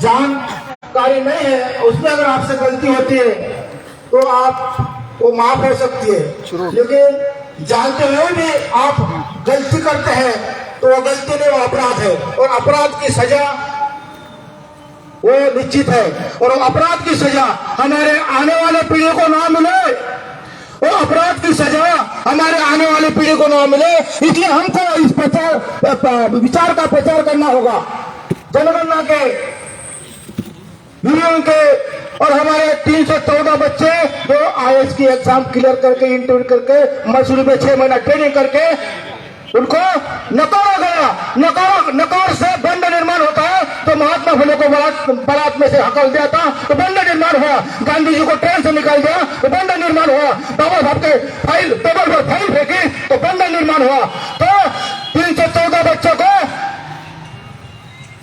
जानकारी नहीं है उसमें अगर आपसे गलती होती है तो आप वो माफ हो सकती है, लेकिन जानते हुए भी आप गलती करते हैं तो वो गलती नहीं, वो अपराध है। और अपराध की सजा वो निश्चित है, और अपराध की सजा हमारे आने वाले पीढ़ी को ना मिले, और अपराध की सजा हमारे आने वाली पीढ़ी को ना मिले, इसलिए हमको इस विचार का प्रचार करना होगा। जनगणना के यूनियन के और हमारे 314 बच्चे जो IAS की एग्जाम क्लियर करके इंटरव्यू करके मसूरी में 6 महीना ट्रेनिंग करके उनको नकारा गया। नकार से बंद निर्माण होता है, तो महात्मा फुले को बारात में से हकल दिया था तो बंद निर्माण हुआ, गांधी जी को ट्रेन से निकाल दिया तो बंद निर्माण हुआ, बाबा साहब के फाइल टेबल पर फाइल फेंकी तो बंद निर्माण हुआ। तो 314 बच्चों को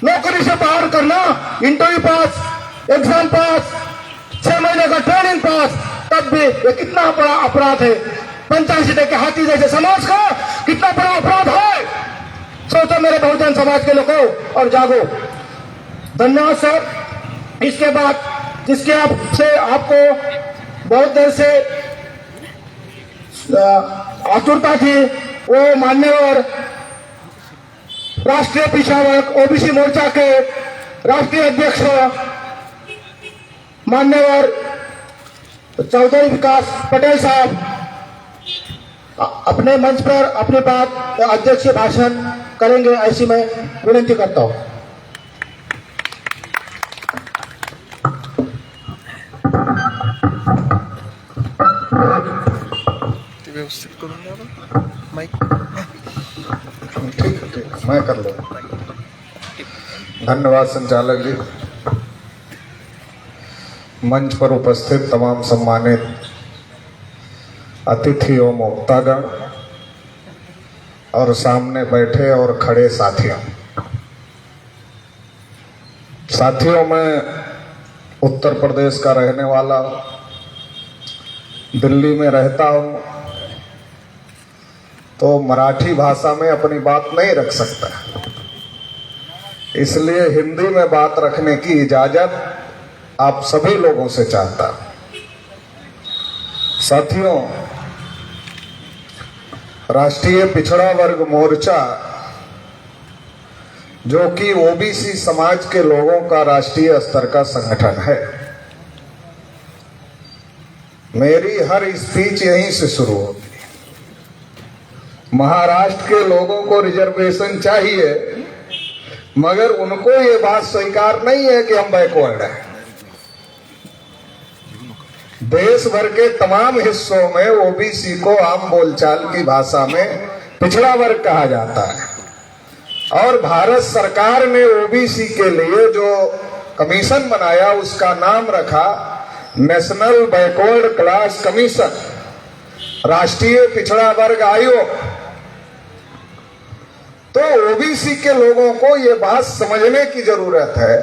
नौकरी से बाहर करना, इंटरव्यू पास, एग्जाम पास, 6 महीने का ट्रेनिंग पास, तब भी ये कितना बड़ा अपराध है। 85 के हाथी जैसे समाज का कितना बड़ा अपराध है। सोचो मेरे बहुजन समाज के लोगों और जागो। धन्यवाद सर। इसके बाद जिसके आपसे आपको बहुत देर से आतुरता थी, वो मान्यवर राष्ट्रीय पिछड़ा वर्ग OBC मोर्चा के राष्ट्रीय अध्यक्ष मान्यवर चौधरी विकास पटेल साहब अपने मंच पर अपनी बात अध्यक्ष भाषण करेंगे, ऐसी मैं विनती करता हूं। व्यवस्थित करूंगा माइक। ठीक मैं कर लूँ। धन्यवाद संचालक जी। मंच पर उपस्थित तमाम सम्मानित अतिथि एवं वक्तागण और सामने बैठे और खड़े साथियों मैं उत्तर प्रदेश का रहने वाला, दिल्ली में रहता हूं, तो मराठी भाषा में अपनी बात नहीं रख सकता, इसलिए हिंदी में बात रखने की इजाजत आप सभी लोगों से चाहता हूं। साथियों, राष्ट्रीय पिछड़ा वर्ग मोर्चा जो कि OBC समाज के लोगों का राष्ट्रीय स्तर का संगठन है, मेरी हर स्पीच यहीं से शुरू होती है। महाराष्ट्र के लोगों को रिजर्वेशन चाहिए, मगर उनको ये बात स्वीकार नहीं है कि हम बैकवर्ड हैं। देश भर के तमाम हिस्सों में OBC को आम बोलचाल की भाषा में पिछड़ा वर्ग कहा जाता है, और भारत सरकार ने OBC के लिए जो कमीशन बनाया उसका नाम रखा नेशनल बैकवर्ड क्लास कमीशन, राष्ट्रीय पिछड़ा वर्ग आयोग। तो OBC के लोगों को ये बात समझने की जरूरत है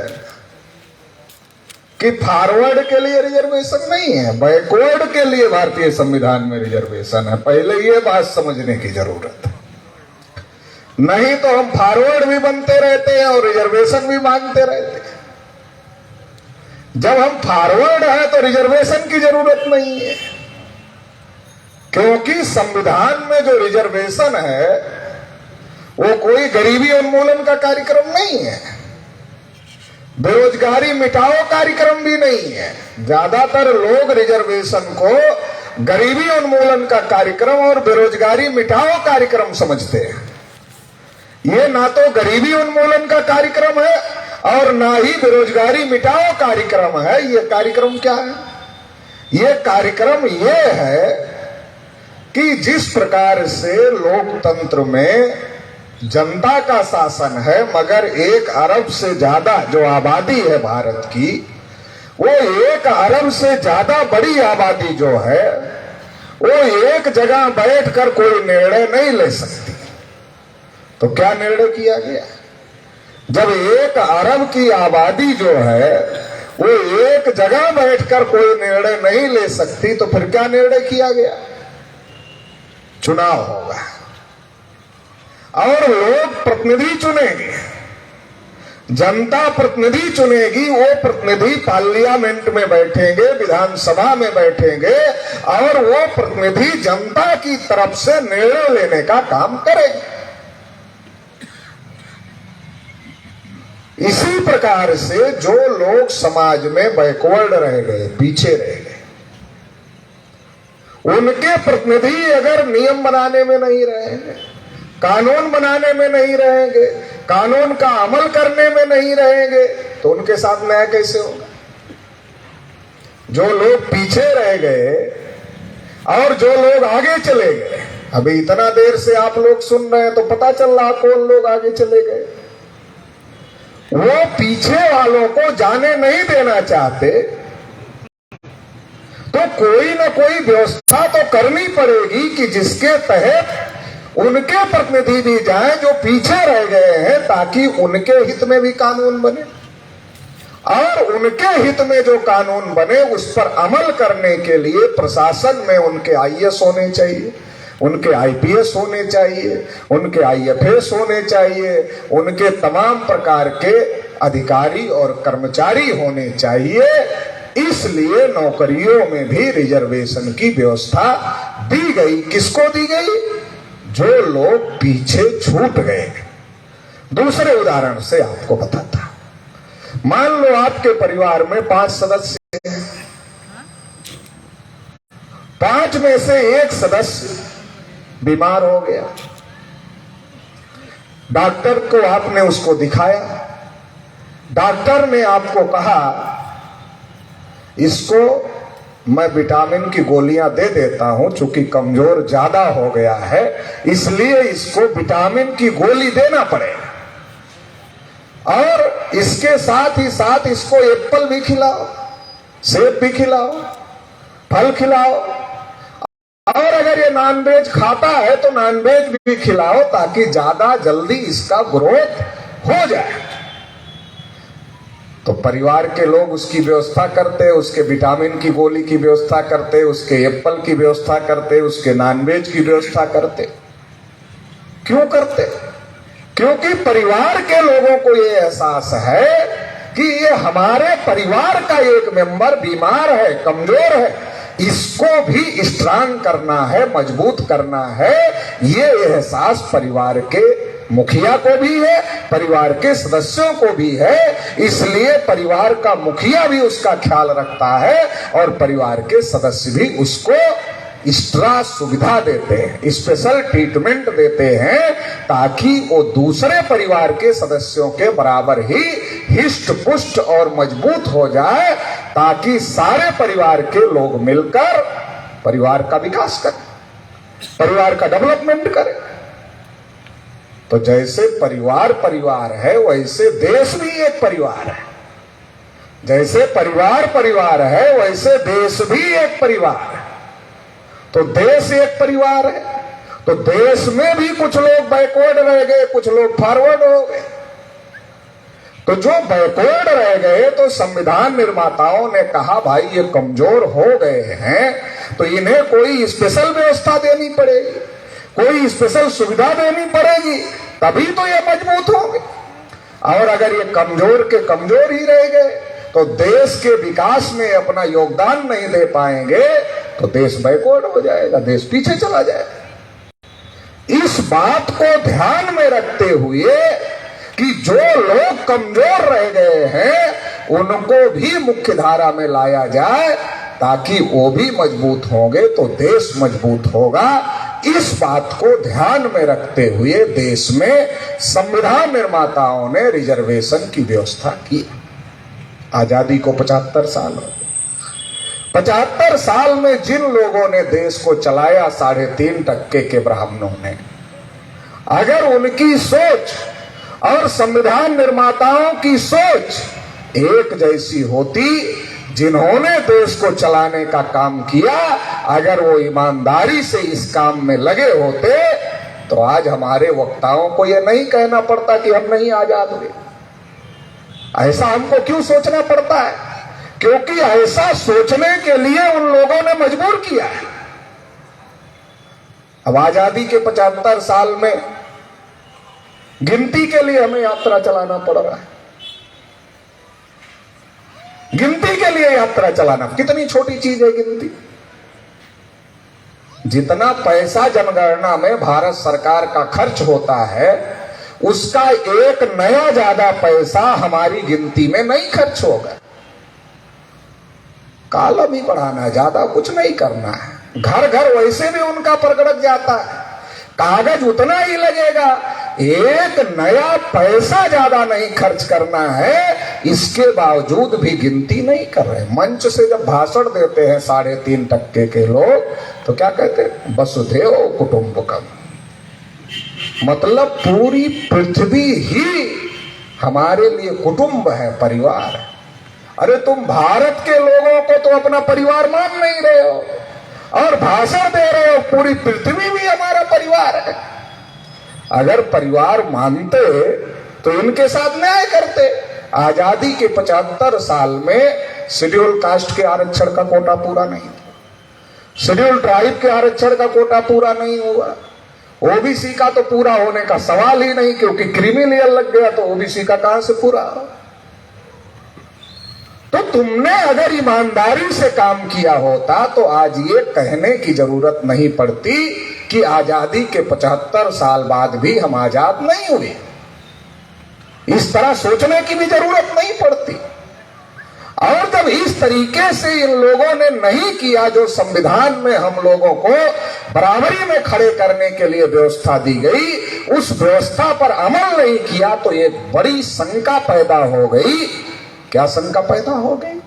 कि फॉरवर्ड के लिए रिजर्वेशन नहीं है, बैकवर्ड के लिए भारतीय संविधान में रिजर्वेशन है। पहले ये बात समझने की जरूरत है, नहीं तो हम फॉरवर्ड भी बनते रहते हैं और रिजर्वेशन भी मांगते रहते हैं। जब हम फॉरवर्ड है तो रिजर्वेशन की जरूरत नहीं है, क्योंकि संविधान में जो रिजर्वेशन है वो कोई गरीबी उन्मूलन का कार्यक्रम नहीं है, बेरोजगारी मिटाओ कार्यक्रम भी नहीं है। ज्यादातर लोग रिजर्वेशन को गरीबी उन्मूलन का कार्यक्रम और बेरोजगारी मिटाओ कार्यक्रम समझते हैं। ये ना तो गरीबी उन्मूलन का कार्यक्रम है और ना ही बेरोजगारी मिटाओ कार्यक्रम है। ये कार्यक्रम क्या है? ये कार्यक्रम ये है कि जिस प्रकार से लोकतंत्र में जनता का शासन है, मगर 1 अरब से ज्यादा जो आबादी है भारत की, वो 1 अरब से ज्यादा बड़ी आबादी जो है वो एक जगह बैठकर कोई निर्णय नहीं ले सकती। तो क्या निर्णय किया गया? जब 1 अरब की आबादी जो है वो एक जगह बैठकर कोई निर्णय नहीं ले सकती, तो फिर क्या निर्णय किया गया? चुनाव होगा और लोग प्रतिनिधि चुनेंगे। जनता प्रतिनिधि चुनेगी, वो प्रतिनिधि पार्लियामेंट में बैठेंगे, विधानसभा में बैठेंगे और वो प्रतिनिधि जनता की तरफ से निर्णय लेने का काम करेंगे। इसी प्रकार से जो लोग समाज में बैकवर्ड रह गए, पीछे रह गए, उनके प्रतिनिधि अगर नियम बनाने में नहीं रहेंगे, कानून बनाने में नहीं रहेंगे, कानून का अमल करने में नहीं रहेंगे, तो उनके साथ न्याय कैसे होगा? जो लोग पीछे रह गए और जो लोग आगे चले गए, अभी इतना देर से आप लोग सुन रहे हैं तो पता चल रहा कौन लोग आगे चले गए। वो पीछे वालों को जाने नहीं देना चाहते, तो कोई ना कोई व्यवस्था तो करनी पड़ेगी कि जिसके तहत उनके प्रतिनिधि भी जाएं जो पीछे रह गए हैं, ताकि उनके हित में भी कानून बने और उनके हित में जो कानून बने उस पर अमल करने के लिए प्रशासन में उनके आईएएस होने चाहिए, उनके आईपीएस होने चाहिए, उनके आईएफएस होने चाहिए, उनके तमाम प्रकार के अधिकारी और कर्मचारी होने चाहिए। इसलिए नौकरियों में भी रिजर्वेशन की व्यवस्था दी गई। किसको दी गई? जो लोग पीछे छूट गए। दूसरे उदाहरण से आपको बताता, मान लो आपके परिवार में 5 सदस्य हैं, 5 में से एक सदस्य बीमार हो गया, डॉक्टर को आपने उसको दिखाया, डॉक्टर ने आपको कहा इसको मैं विटामिन की गोलियां दे देता हूं, चूंकि कमजोर ज्यादा हो गया है इसलिए इसको विटामिन की गोली देना पड़ेगा, और इसके साथ ही साथ इसको एप्पल भी खिलाओ, सेब भी खिलाओ, फल खिलाओ, और अगर ये नॉनवेज खाता है तो नॉनवेज भी खिलाओ ताकि ज्यादा जल्दी इसका ग्रोथ हो जाए। तो परिवार के लोग उसकी व्यवस्था करते, उसके विटामिन की गोली की व्यवस्था करते, उसके एप्पल की व्यवस्था करते, उसके नॉनवेज की व्यवस्था करते। क्यों करते? क्योंकि परिवार के लोगों को ये एहसास है कि ये हमारे परिवार का एक मेंबर बीमार है, कमजोर है, इसको भी स्ट्रांग करना है, मजबूत करना है। ये एहसास परिवार के मुखिया को भी है, परिवार के सदस्यों को भी है, इसलिए परिवार का मुखिया भी उसका ख्याल रखता है और परिवार के सदस्य भी उसको एक्स्ट्रा सुविधा देते हैं, स्पेशल ट्रीटमेंट देते हैं, ताकि वो दूसरे परिवार के सदस्यों के बराबर ही हिष्ट पुष्ट और मजबूत हो जाए, ताकि सारे परिवार के लोग मिलकर परिवार का विकास करें, परिवार का डेवलपमेंट करें। तो जैसे परिवार परिवार है वैसे देश भी एक परिवार है, जैसे परिवार परिवार है वैसे देश भी एक परिवार है। तो देश एक परिवार है, तो देश में भी कुछ लोग बैकवर्ड रह गए, कुछ लोग फॉरवर्ड हो गए। तो जो बैकवर्ड रह गए तो संविधान निर्माताओं ने कहा भाई ये कमजोर हो गए हैं तो इन्हें कोई स्पेशल व्यवस्था देनी पड़ेगी, कोई स्पेशल सुविधा देनी पड़ेगी, तभी तो ये मजबूत होंगे। और अगर ये कमजोर के कमजोर ही रह गए तो देश के विकास में अपना योगदान नहीं दे पाएंगे तो देश बैकवर्ड हो जाएगा, देश पीछे चला जाएगा। इस बात को ध्यान में रखते हुए कि जो लोग कमजोर रह गए हैं उनको भी मुख्य धारा में लाया जाए ताकि वो भी मजबूत होंगे तो देश मजबूत होगा। इस बात को ध्यान में रखते हुए देश में संविधान निर्माताओं ने रिजर्वेशन की व्यवस्था की। आजादी को 75 साल हो गए। 75 साल में जिन लोगों ने देश को चलाया 3.5% के ब्राह्मणों ने, अगर उनकी सोच और संविधान निर्माताओं की सोच एक जैसी होती, जिन्होंने देश को चलाने का काम किया, अगर वो ईमानदारी से इस काम में लगे होते तो आज हमारे वक्ताओं को ये नहीं कहना पड़ता कि हम नहीं आजाद हुए। ऐसा हमको क्यों सोचना पड़ता है? क्योंकि ऐसा सोचने के लिए उन लोगों ने मजबूर किया है। अब आजादी के 75 साल में गिनती के लिए हमें यात्रा चलाना पड़ रहा है। गिनती के लिए यात्रा चलाना कितनी छोटी चीज है गिनती। जितना पैसा जनगणना में भारत सरकार का खर्च होता है उसका एक नया ज्यादा पैसा हमारी गिनती में नहीं खर्च होगा। कॉलम ही बढ़ाना है, ज्यादा कुछ नहीं करना है। घर घर वैसे भी उनका परगड़क जाता है, कागज उतना ही लगेगा, एक नया पैसा ज्यादा नहीं खर्च करना है। इसके बावजूद भी गिनती नहीं कर रहे। मंच से जब भाषण देते हैं 3.5% के लोग तो क्या कहते हैं, वसुधैव कुटुंबकम, मतलब पूरी पृथ्वी ही हमारे लिए कुटुंब है, परिवार है। अरे तुम भारत के लोगों को तो अपना परिवार मान नहीं रहे हो और भाषण दे रहे हो पूरी पृथ्वी भी हमारा परिवार है। अगर परिवार मानते तो इनके साथ न्याय करते। आजादी के 75 साल में शेड्यूल कास्ट के आरक्षण का कोटा पूरा नहीं, शेड्यूल ट्राइब के आरक्षण का कोटा पूरा नहीं हुआ, ओबीसी का तो पूरा होने का सवाल ही नहीं, क्योंकि क्रीमी लेयर लग गया तो ओबीसी का कहां से पूरा। तो तुमने अगर ईमानदारी से काम किया होता तो आज ये कहने की जरूरत नहीं पड़ती कि आजादी के 75 साल बाद भी हम आजाद नहीं हुए। इस तरह सोचने की भी जरूरत नहीं पड़ती। और जब इस तरीके से इन लोगों ने नहीं किया जो संविधान में हम लोगों को बराबरी में खड़े करने के लिए व्यवस्था दी गई, उस व्यवस्था पर अमल नहीं किया तो एक बड़ी शंका पैदा हो गई। क्या शंका पैदा हो गई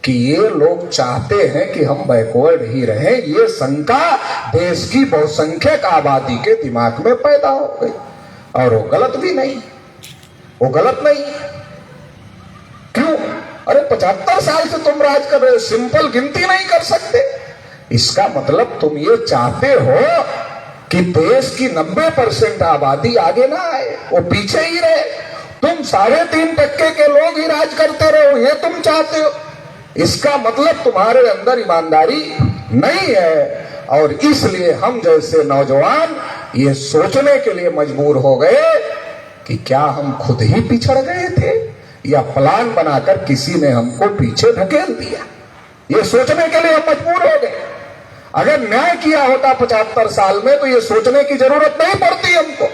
कि ये लोग चाहते हैं कि हम बैकवर्ड ही रहें। ये शंका देश की बहुसंख्यक आबादी के दिमाग में पैदा हो गई और वो गलत भी नहीं, वो गलत नहीं। क्यों? अरे 75 साल से तुम राज कर रहे हो, सिंपल गिनती नहीं कर सकते। इसका मतलब तुम ये चाहते हो कि देश की 90% आबादी आगे ना आए, वो पीछे ही रहे। तुम 3.5% के लोग ही राज करते रहो, ये तुम चाहते हो। इसका मतलब तुम्हारे अंदर ईमानदारी नहीं है। और इसलिए हम जैसे नौजवान ये सोचने के लिए मजबूर हो गए कि क्या हम खुद ही पिछड़ गए थे या प्लान बनाकर किसी ने हमको पीछे धकेल दिया। ये सोचने के लिए हम मजबूर हो गए। अगर न्याय किया होता 75 साल में तो ये सोचने की जरूरत नहीं पड़ती हमको।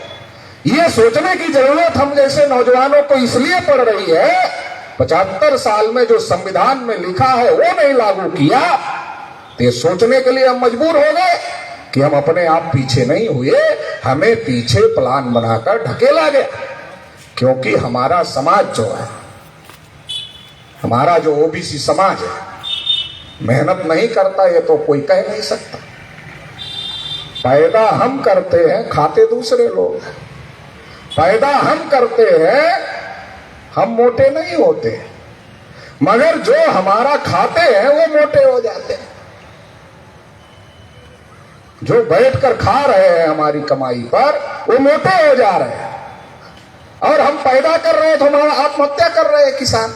ये सोचने की जरूरत हम जैसे नौजवानों को इसलिए पड़ रही है 75 साल में जो संविधान में लिखा है वो नहीं लागू किया। तो ये सोचने के लिए हम मजबूर हो गए कि हम अपने आप पीछे नहीं हुए, हमें पीछे प्लान बनाकर ढकेला गया। क्योंकि हमारा समाज जो है, हमारा जो ओबीसी समाज है, मेहनत नहीं करता ये तो कोई कह नहीं सकता। पैदा हम करते हैं, खाते दूसरे लोग। पैदा हम करते हैं, हम मोटे नहीं होते, मगर जो हमारा खाते हैं वो मोटे हो जाते हैं। जो बैठकर खा रहे हैं हमारी कमाई पर वो मोटे हो जा रहे हैं। और हम पैदा कर रहे हैं तो हमारा आत्महत्या कर रहे हैं किसान।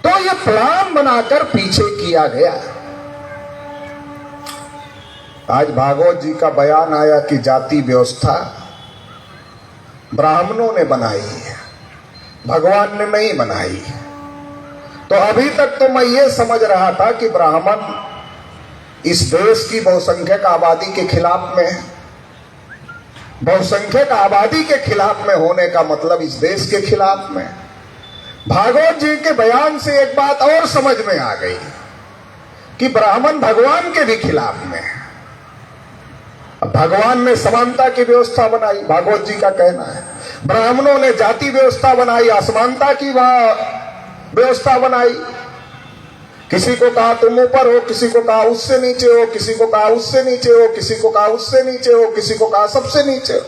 तो ये प्लान बनाकर पीछे किया गया। आज भागवत जी का बयान आया कि जाति व्यवस्था ब्राह्मणों ने बनाई है, भगवान ने नहीं बनाई। तो अभी तक तो मैं ये समझ रहा था कि ब्राह्मण इस देश की बहुसंख्यक आबादी के खिलाफ में है। बहुसंख्यक आबादी के खिलाफ में होने का मतलब इस देश के खिलाफ में। भागवत जी के बयान से एक बात और समझ में आ गई कि ब्राह्मण भगवान के भी खिलाफ में है। भगवान ने समानता की व्यवस्था बनाई, भागवत जी का कहना है। ब्राह्मणों ने जाति व्यवस्था बनाई, असमानता की व्यवस्था बनाई। किसी को कहा तुम ऊपर हो, किसी को कहा उससे नीचे हो, किसी को कहा उससे नीचे हो, किसी को कहा उससे नीचे हो, किसी को कहा सबसे नीचे हो।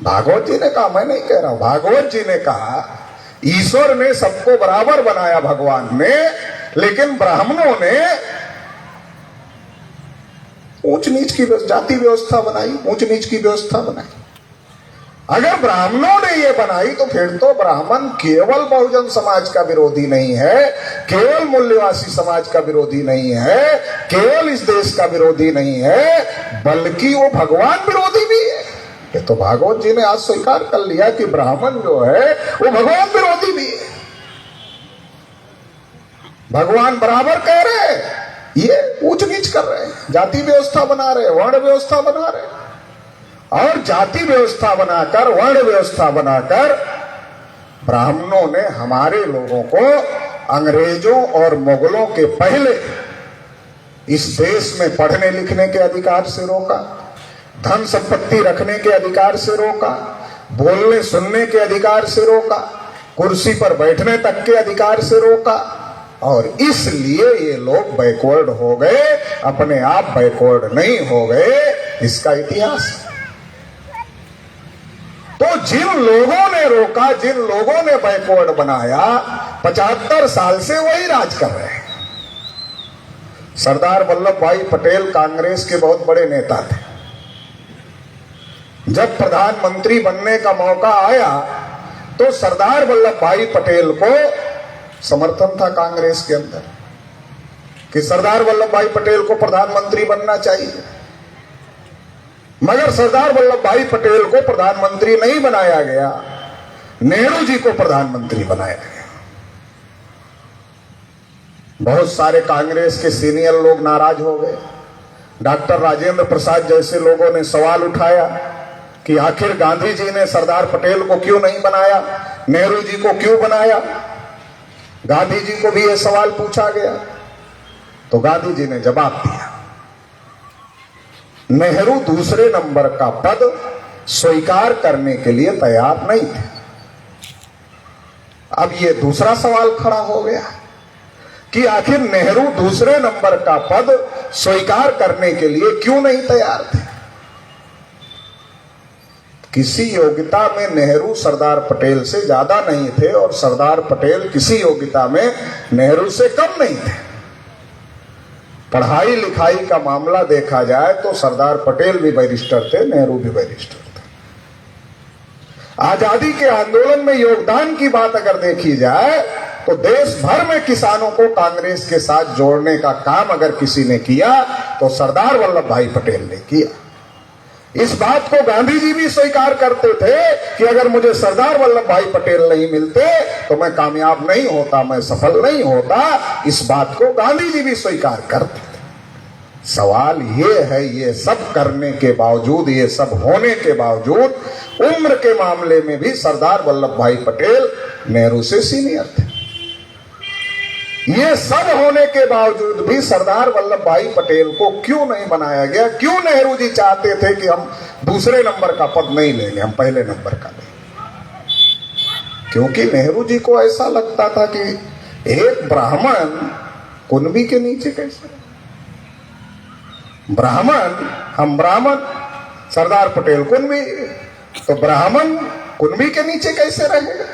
भागवत जी ने कहा, मैं नहीं कह रहा हूं, भागवत जी ने कहा ईश्वर ने सबको बराबर बनाया भगवान ने, लेकिन ब्राह्मणों ने ऊंच नीच की जाति व्यवस्था बनाई, ऊंच नीच की व्यवस्था बनाई। अगर ब्राह्मणों ने ये बनाई तो फिर तो ब्राह्मण केवल बहुजन समाज का विरोधी नहीं है, केवल मूल्यवासी समाज का विरोधी नहीं है, केवल इस देश का विरोधी नहीं है, बल्कि वो भगवान विरोधी भी है। ये तो भागवत जी ने आज स्वीकार कर लिया कि ब्राह्मण जो है वो भगवान विरोधी भी है। भगवान बराबर कह रहे हैं, ये ऊंच नीच कर रहे हैं, जाति व्यवस्था बना रहे, वर्ण व्यवस्था बना रहे। और जाति व्यवस्था बनाकर, वर्ण व्यवस्था बनाकर ब्राह्मणों ने हमारे लोगों को अंग्रेजों और मुगलों के पहले इस देश में पढ़ने लिखने के अधिकार से रोका, धन संपत्ति रखने के अधिकार से रोका, बोलने सुनने के अधिकार से रोका, कुर्सी पर बैठने तक के अधिकार से रोका। और इसलिए ये लोग बैकवर्ड हो गए, अपने आप बैकवर्ड नहीं हो गए, इसका इतिहास है। तो जिन लोगों ने रोका, जिन लोगों ने बैकवर्ड बनाया, 75 साल से वही राज कर रहे हैं। सरदार वल्लभ भाई पटेल कांग्रेस के बहुत बड़े नेता थे। जब प्रधानमंत्री बनने का मौका आया तो सरदार वल्लभ भाई पटेल को समर्थन था कांग्रेस के अंदर कि सरदार वल्लभ भाई पटेल को प्रधानमंत्री बनना चाहिए। मगर सरदार वल्लभ भाई पटेल को प्रधानमंत्री नहीं बनाया गया, नेहरू जी को प्रधानमंत्री बनाया गया। बहुत सारे कांग्रेस के सीनियर लोग नाराज हो गए। डॉक्टर राजेंद्र प्रसाद जैसे लोगों ने सवाल उठाया कि आखिर गांधी जी ने सरदार पटेल को क्यों नहीं बनाया, नेहरू जी को क्यों बनाया। गांधी जी को भी यह सवाल पूछा गया तो गांधी जी ने जवाब दिया, नेहरू दूसरे नंबर का पद स्वीकार करने के लिए तैयार नहीं थे। अब यह दूसरा सवाल खड़ा हो गया कि आखिर नेहरू दूसरे नंबर का पद स्वीकार करने के लिए क्यों नहीं तैयार थे। किसी योग्यता में नेहरू सरदार पटेल से ज्यादा नहीं थे और सरदार पटेल किसी योग्यता में नेहरू से कम नहीं थे। पढ़ाई लिखाई का मामला देखा जाए तो सरदार पटेल भी बैरिस्टर थे, नेहरू भी बैरिस्टर थे। आजादी के आंदोलन में योगदान की बात अगर देखी जाए तो देश भर में किसानों को कांग्रेस के साथ जोड़ने का काम अगर किसी ने किया तो सरदार वल्लभ भाई पटेल ने किया। इस बात को गांधी जी भी स्वीकार करते थे कि अगर मुझे सरदार वल्लभ भाई पटेल नहीं मिलते तो मैं कामयाब नहीं होता, मैं सफल नहीं होता। इस बात को गांधी जी भी स्वीकार करते थे। सवाल ये है, ये सब करने के बावजूद, ये सब होने के बावजूद उम्र के मामले में भी सरदार वल्लभ भाई पटेल नेहरू से सीनियर थे। ये सब होने के बावजूद भी सरदार वल्लभ भाई पटेल को क्यों नहीं बनाया गया? क्यों नेहरू जी चाहते थे कि हम दूसरे नंबर का पद नहीं लेंगे, हम पहले नंबर का लेंगे? क्योंकि नेहरू जी को ऐसा लगता था कि एक ब्राह्मण कुनबी के नीचे कैसे, ब्राह्मण, हम ब्राह्मण, सरदार पटेल कुनबी, तो ब्राह्मण कुनबी के नीचे कैसे रहेगा?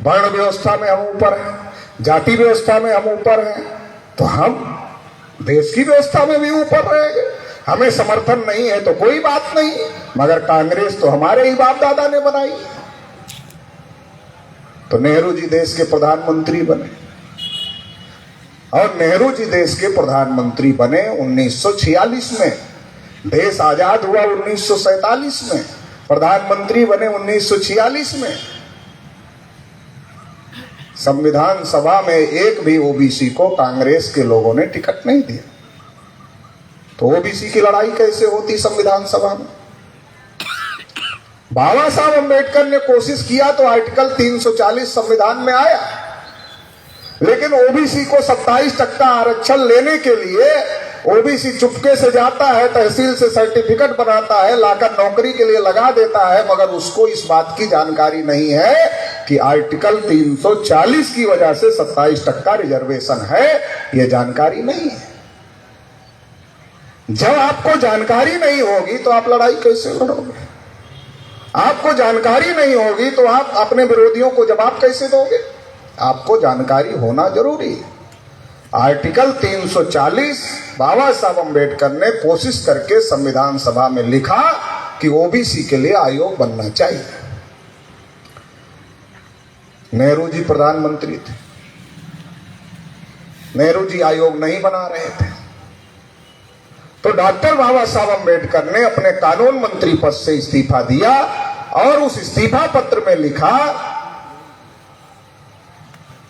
वर्ण व्यवस्था में हम ऊपर हैं, जाति व्यवस्था में हम ऊपर हैं, तो हम देश की व्यवस्था में भी ऊपर रहेंगे। हमें समर्थन नहीं है तो कोई बात नहीं, मगर कांग्रेस तो हमारे ही बाप दादा ने बनाई। तो नेहरू जी देश के प्रधानमंत्री बने और नेहरू जी देश के प्रधानमंत्री बने 1946 में। देश आजाद हुआ 1947 में, प्रधानमंत्री बने 1946 में। संविधान सभा में एक भी ओबीसी को कांग्रेस के लोगों ने टिकट नहीं दिया, तो ओबीसी की लड़ाई कैसे होती संविधान सभा में? बाबा साहब अम्बेडकर ने कोशिश किया तो आर्टिकल 340 संविधान में आया, लेकिन ओबीसी को 27% आरक्षण लेने के लिए ओबीसी चुपके से जाता है, तहसील से सर्टिफिकेट बनाता है, लाकर नौकरी के लिए लगा देता है, मगर उसको इस बात की जानकारी नहीं है कि आर्टिकल 340 की वजह से 27% रिजर्वेशन है। यह जानकारी नहीं है। जब आपको जानकारी नहीं होगी तो आप लड़ाई कैसे लड़ोगे? आपको जानकारी नहीं होगी तो आप अपने विरोधियों को जवाब कैसे दोगे? आपको जानकारी होना जरूरी है। आर्टिकल 340 बाबा साहब अम्बेडकर ने कोशिश करके संविधान सभा में लिखा कि ओबीसी के लिए आयोग बनना चाहिए। नेहरू जी प्रधानमंत्री थे, नेहरू जी आयोग नहीं बना रहे थे। तो डॉक्टर बाबा साहब अम्बेडकर ने अपने कानून मंत्री पद से इस्तीफा दिया और उस इस्तीफा पत्र में लिखा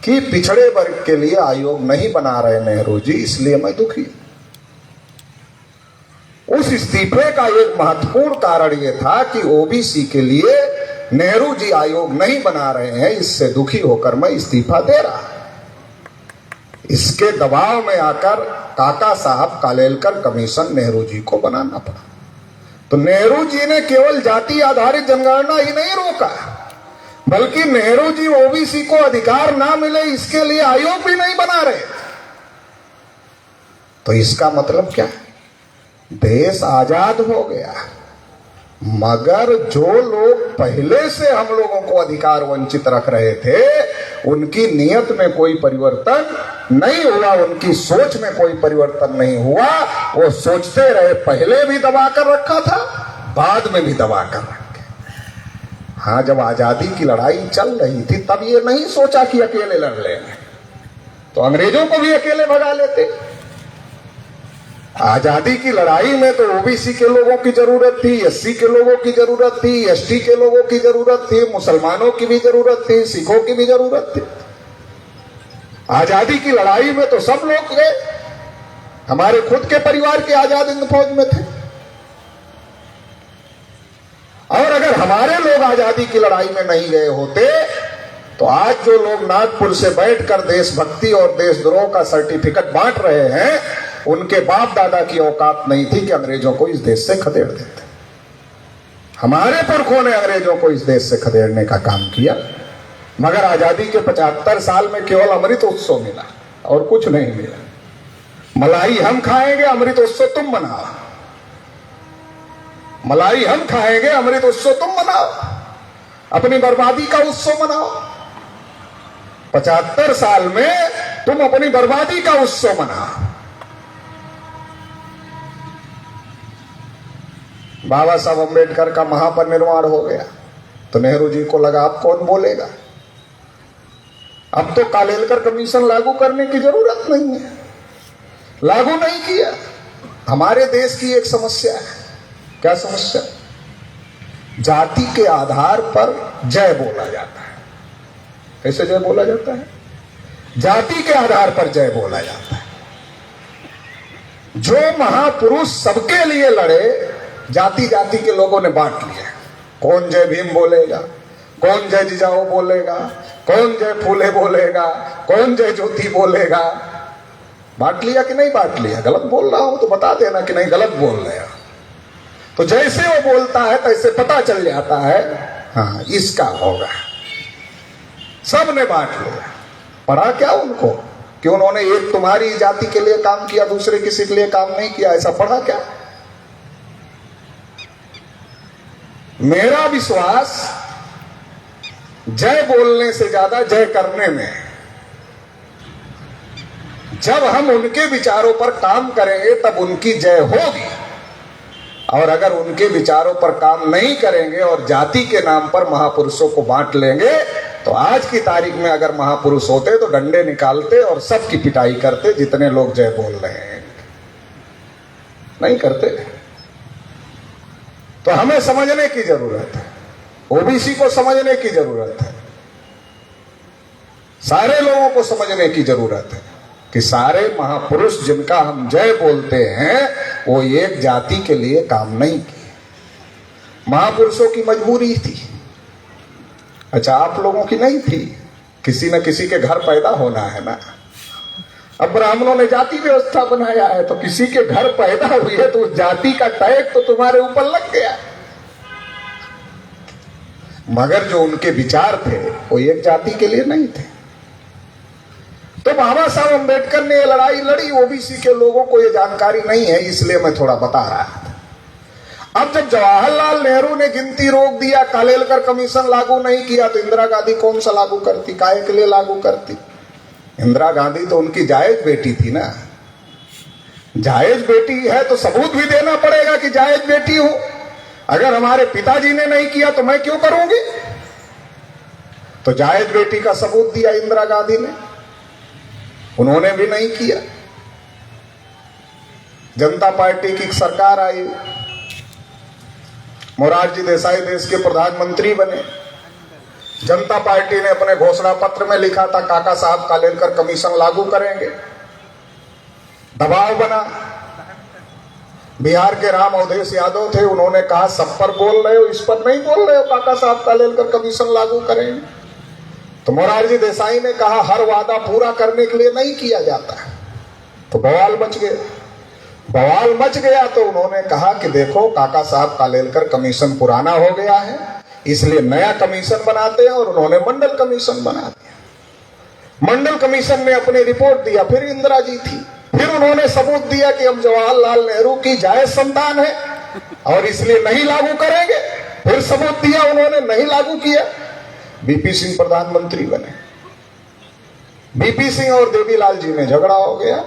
कि पिछड़े वर्ग के लिए आयोग नहीं बना रहे नेहरू जी, इसलिए मैं दुखी। उस इस्तीफे का एक महत्वपूर्ण कारण यह था कि ओबीसी के लिए नेहरू जी आयोग नहीं बना रहे हैं, इससे दुखी होकर मैं इस्तीफा दे रहा। इसके दबाव में आकर काका साहब कालेलकर कमीशन नेहरू जी को बनाना पड़ा। तो नेहरू जी ने केवल जाति आधारित जनगणना ही नहीं रोका, बल्कि नेहरू जी ओबीसी को अधिकार ना मिले इसके लिए आयोग भी नहीं बना रहे। तो इसका मतलब क्या है? देश आजाद हो गया, मगर जो लोग पहले से हम लोगों को अधिकार वंचित रख रहे थे उनकी नीयत में कोई परिवर्तन नहीं हुआ, उनकी सोच में कोई परिवर्तन नहीं हुआ। वो सोचते रहे, पहले भी दबा कर रखा था, बाद में भी दबा कर रखे। हाँ, जब आजादी की लड़ाई चल रही थी तब ये नहीं सोचा कि अकेले लड़ लेंगे, तो अंग्रेजों को भी अकेले भगा लेते। आजादी की लड़ाई में तो ओबीसी के लोगों की जरूरत थी, एससी के लोगों की जरूरत थी, एसटी के लोगों की जरूरत थी, मुसलमानों की भी जरूरत थी, सिखों की भी जरूरत थी। आजादी की लड़ाई में तो सब लोग गए, हमारे खुद के परिवार के आजाद हिंद फौज में थे। और अगर हमारे लोग आजादी की लड़ाई में नहीं गए होते तो आज जो लोग नागपुर से बैठकर देशभक्ति और देशद्रोह का सर्टिफिकेट बांट रहे हैं, उनके बाप दादा की औकात नहीं थी कि अंग्रेजों को इस देश से खदेड़ देते। हमारे पुरखों ने अंग्रेजों को इस देश से खदेड़ने का काम किया, मगर आजादी के 75 साल में केवल अमृत उत्सव मिला और कुछ नहीं मिला। मलाई हम खाएंगे, अमृत उत्सव तुम मनाओ। मलाई हम खाएंगे, अमृत उत्सव तुम मनाओ, अपनी बर्बादी का उत्सव मनाओ। 75 साल में तुम अपनी बर्बादी का उत्सव मनाओ। बाबा साहब अम्बेडकर का महापरिनिर्वाण हो गया तो नेहरू जी को लगा अब कौन बोलेगा, अब तो कालेलकर कमीशन लागू करने की जरूरत नहीं है। लागू नहीं किया। हमारे देश की एक समस्या है। क्या समस्या? जाति के आधार पर जय बोला जाता है। कैसे जय बोला जाता है? जाति के आधार पर जय बोला जाता है। जो महापुरुष सबके लिए लड़े, जाति जाति के लोगों ने बांट लिया। कौन जय भीम बोलेगा, कौन जय जिजाऊ बोलेगा, कौन जय फूले बोलेगा, कौन जय ज्योति बोलेगा। बांट लिया कि नहीं बांट लिया? गलत बोल रहा हूं तो बता देना कि नहीं गलत बोल रहे हो। तो जैसे वो बोलता है तैसे पता चल जाता है, हाँ इसका होगा। सब ने बांट लिया। पढ़ा क्या उनको कि उन्होंने एक तुम्हारी जाति के लिए काम किया, दूसरे किसी के लिए काम नहीं किया? ऐसा पढ़ा क्या? मेरा विश्वास जय बोलने से ज्यादा जय करने में है। जब हम उनके विचारों पर काम करेंगे तब उनकी जय होगी, और अगर उनके विचारों पर काम नहीं करेंगे और जाति के नाम पर महापुरुषों को बांट लेंगे तो आज की तारीख में अगर महापुरुष होते तो डंडे निकालते और सबकी पिटाई करते जितने लोग जय बोल रहे हैं। नहीं करते। तो हमें समझने की जरूरत है, ओबीसी को समझने की जरूरत है, सारे लोगों को समझने की जरूरत है कि सारे महापुरुष जिनका हम जय बोलते हैं वो एक जाति के लिए काम नहीं किए। महापुरुषों की मजबूरी थी। अच्छा, आप लोगों की नहीं थी। किसी न किसी के घर पैदा होना है ना। अब ब्राह्मणों ने जाति व्यवस्था बनाया है तो किसी के घर पैदा हुई है तो उस जाति का टैग तो तुम्हारे ऊपर लग गया। मगर जो उनके विचार थे वो एक जाति के लिए नहीं थे। तो बाबा साहब अम्बेडकर ने ये लड़ाई लड़ी। ओबीसी के लोगों को ये जानकारी नहीं है, इसलिए मैं थोड़ा बता रहा था। अब जब जवाहरलाल नेहरू ने गिनती रोक दिया, कालेलकर कमीशन लागू नहीं किया, तो इंदिरा गांधी कौन सा लागू करती? काहे के लिए लागू करती? इंदिरा गांधी तो उनकी जायज बेटी थी ना। जायज बेटी है तो सबूत भी देना पड़ेगा कि जायज बेटी हूं। अगर हमारे पिताजी ने नहीं किया तो मैं क्यों करूंगी? तो जायज बेटी का सबूत दिया इंदिरा गांधी ने, उन्होंने भी नहीं किया। जनता पार्टी की सरकार आई, मोरारजी देसाई देश के प्रधानमंत्री बने। जनता पार्टी ने अपने घोषणा पत्र में लिखा था काका साहब कालेलकर कमीशन लागू करेंगे। दबाव बना। बिहार के राम अवधेश यादव थे, उन्होंने कहा सब पर बोल रहे हो, इस पर नहीं बोल रहे हो, काका साहब कालेलकर कमीशन लागू करेंगे। तो मोरारजी देसाई ने कहा हर वादा पूरा करने के लिए नहीं किया जाता। तो बवाल मच गया। बवाल मच गया तो उन्होंने कहा कि देखो काका साहब कालेलकर कमीशन पुराना हो गया है, इसलिए नया कमीशन बनाते हैं, और उन्होंने मंडल कमीशन बना दिया। मंडल कमीशन ने अपनी रिपोर्ट दिया, फिर इंदिरा जी थी, फिर उन्होंने सबूत दिया कि हम जवाहरलाल नेहरू की जायज संतान है और इसलिए नहीं लागू करेंगे। फिर सबूत दिया, उन्होंने नहीं लागू किया। बीपी सिंह प्रधानमंत्री बने। बीपी सिंह और देवीलाल जी में झगड़ा हो गया,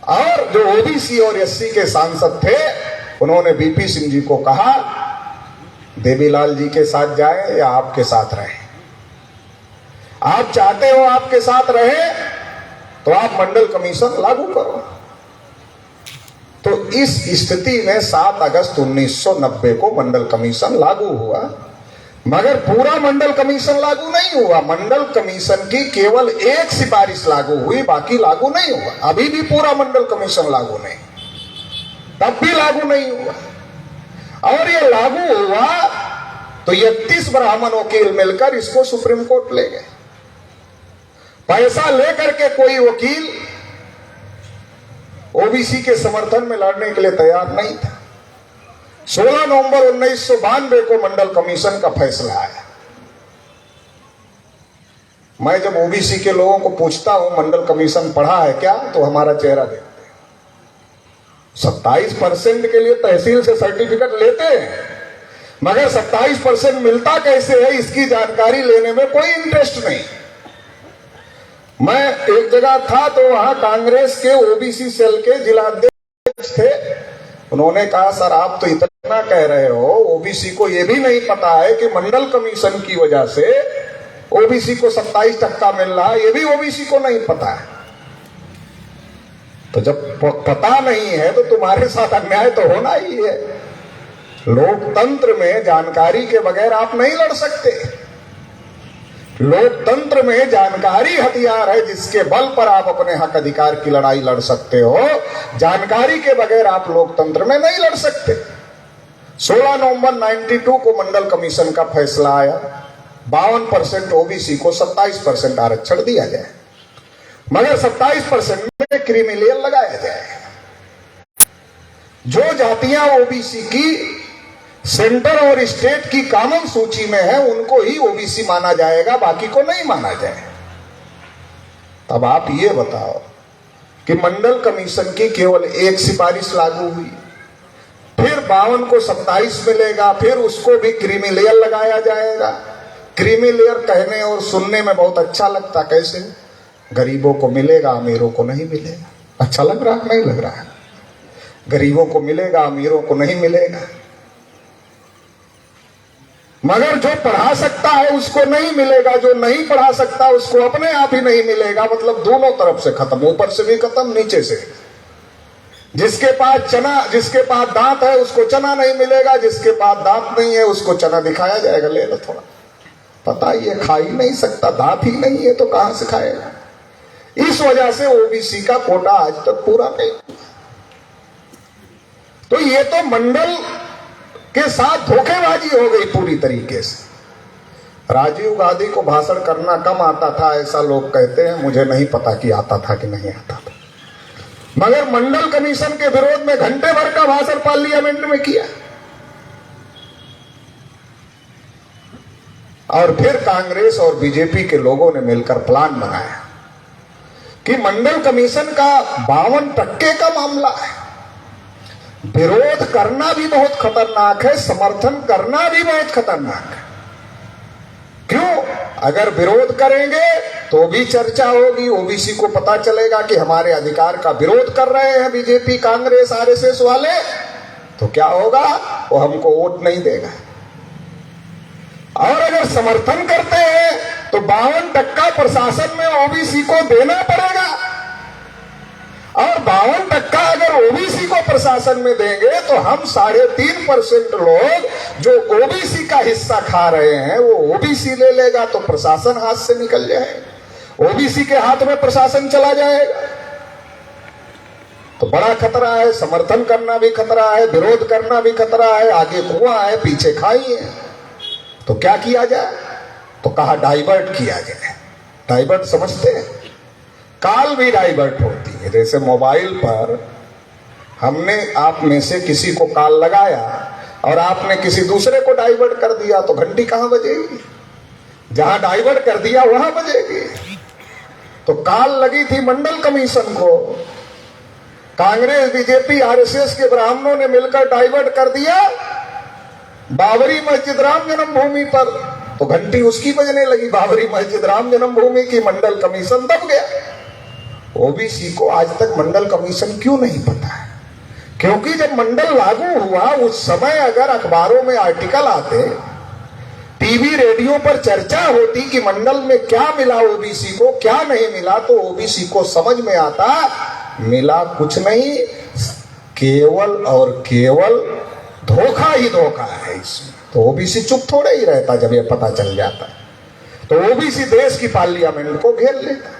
और जो ओबीसी और एससी के सांसद थे उन्होंने बीपी सिंह जी को कहा देवीलाल जी के साथ जाएं या आपके साथ रहें। आप चाहते हो आपके साथ रहें तो आप मंडल कमीशन लागू करो। तो इस स्थिति में 7 अगस्त 1990 को मंडल कमीशन लागू हुआ, मगर पूरा मंडल कमीशन लागू नहीं हुआ। मंडल कमीशन की केवल एक सिफारिश लागू हुई, बाकी लागू नहीं हुआ। अभी भी पूरा मंडल कमीशन लागू नहीं, तब भी लागू नहीं हुआ। और ये लागू हुआ तो 31 ब्राह्मण वकील मिलकर इसको सुप्रीम कोर्ट ले गए। पैसा लेकर के कोई वकील ओबीसी के समर्थन में लड़ने के लिए तैयार नहीं था। 16 नवंबर 1992 को मंडल कमीशन का फैसला आया। मैं जब ओबीसी के लोगों को पूछता हूं मंडल कमीशन पढ़ा है क्या, तो हमारा चेहरा देखते हैं। 27% के लिए तहसील से सर्टिफिकेट लेते हैं, मगर 27% मिलता कैसे है इसकी जानकारी लेने में कोई इंटरेस्ट नहीं। मैं एक जगह था तो वहां कांग्रेस के ओबीसी सेल के जिलाध्यक्ष थे। उन्होंने कहा सर आप तो इतना कह रहे हो, ओबीसी को यह भी नहीं पता है कि मंडल कमीशन की वजह से ओबीसी को 27% मिल रहा है, ये भी ओबीसी को नहीं पता है। तो जब पता नहीं है तो तुम्हारे साथ अन्याय तो होना ही है। लोकतंत्र में जानकारी के बगैर आप नहीं लड़ सकते। लोकतंत्र में जानकारी हथियार है जिसके बल पर आप अपने हक अधिकार की लड़ाई लड़ सकते हो। जानकारी के बगैर आप लोकतंत्र में नहीं लड़ सकते। 16 नवंबर 92 को मंडल कमीशन का फैसला आया, 52% ओबीसी को 27% आरक्षण दिया जाए, मगर 27% में क्रीमी लेयर लगाया जाए। जो जातियां ओबीसी की सेंटर और स्टेट की कॉमन सूची में है उनको ही ओबीसी माना जाएगा, बाकी को नहीं माना जाए। तब आप ये बताओ कि मंडल कमीशन की केवल एक सिफारिश लागू हुई, फिर 52 को 27 मिलेगा, फिर उसको भी क्रीमी लेयर लगाया जाएगा। क्रीमी लेयर कहने और सुनने में बहुत अच्छा लगता, कैसे? गरीबों को मिलेगा, अमीरों को नहीं मिलेगा। अच्छा लग रहा है? नहीं लग रहा है? गरीबों को मिलेगा, अमीरों को नहीं मिलेगा। मगर जो पढ़ा सकता है उसको नहीं मिलेगा, जो नहीं पढ़ा सकता उसको अपने आप ही नहीं मिलेगा। मतलब दोनों तरफ से खत्म, ऊपर से भी खत्म, नीचे से। जिसके पास दांत है उसको चना नहीं मिलेगा, जिसके पास दांत नहीं है उसको चना दिखाया जाएगा, ले लो थोड़ा, पता ही है खा ही नहीं सकता, दांत ही नहीं है तो कहां से खाएगा। इस वजह से ओबीसी का कोटा आज तक पूरा नहीं। तो ये तो मंडल के साथ धोखेबाजी हो गई पूरी तरीके से। राजीव गांधी को भाषण करना कम आता था ऐसा लोग कहते हैं, मुझे नहीं पता कि आता था कि नहीं आता था, मगर मंडल कमीशन के विरोध में घंटे भर का भाषण पार्लियामेंट में किया। और फिर कांग्रेस और बीजेपी के लोगों ने मिलकर प्लान बनाया कि मंडल कमीशन का 52% का मामला है, विरोध करना भी बहुत खतरनाक है, समर्थन करना भी बहुत खतरनाक है। क्यों? अगर विरोध करेंगे तो भी चर्चा होगी, ओबीसी को पता चलेगा कि हमारे अधिकार का विरोध कर रहे हैं बीजेपी, कांग्रेस, आरएसएस वाले, तो क्या होगा? वो हमको वोट नहीं देगा। और अगर समर्थन करते हैं तो 52% प्रशासन में ओबीसी को देना पड़ेगा। और 52% अगर ओबीसी को प्रशासन में देंगे तो हम 3.5% लोग जो ओबीसी का हिस्सा खा रहे हैं वो ओबीसी ले लेगा तो प्रशासन हाथ से निकल जाएगा, ओबीसी के हाथ में प्रशासन चला जाएगा। तो बड़ा खतरा है, समर्थन करना भी खतरा है, विरोध करना भी खतरा है, आगे कुआं है पीछे खाई है। तो क्या किया जाए? तो कहा डाइवर्ट किया जाए। डाइवर्ट समझते हैं? काल भी डाइवर्ट होती है। जैसे मोबाइल पर हमने आप में से किसी को कॉल लगाया और आपने किसी दूसरे को डाइवर्ट कर दिया तो घंटी कहां बजेगी? जहां डाइवर्ट कर दिया वहां बजेगी। तो कॉल लगी थी मंडल कमीशन को, कांग्रेस बीजेपी आरएसएस के ब्राह्मणों ने मिलकर डाइवर्ट कर दिया बाबरी मस्जिद राम जन्मभूमि पर, तो घंटी उसकी बजने लगी, बाबरी मस्जिद राम जन्मभूमि की। मंडल कमीशन दब गया। ओबीसी को आज तक मंडल कमीशन क्यों नहीं पता है? क्योंकि जब मंडल लागू हुआ उस समय अगर अखबारों में आर्टिकल आते, टीवी रेडियो पर चर्चा होती कि मंडल में क्या मिला ओबीसी को, क्या नहीं मिला, तो ओबीसी को समझ में आता मिला कुछ नहीं, केवल और केवल धोखा ही धोखा है इसमें। तो ओबीसी चुप थोड़े ही रहता जब ये पता चल जाता। तो ओबीसी देश की पार्लियामेंट को घेर लेता,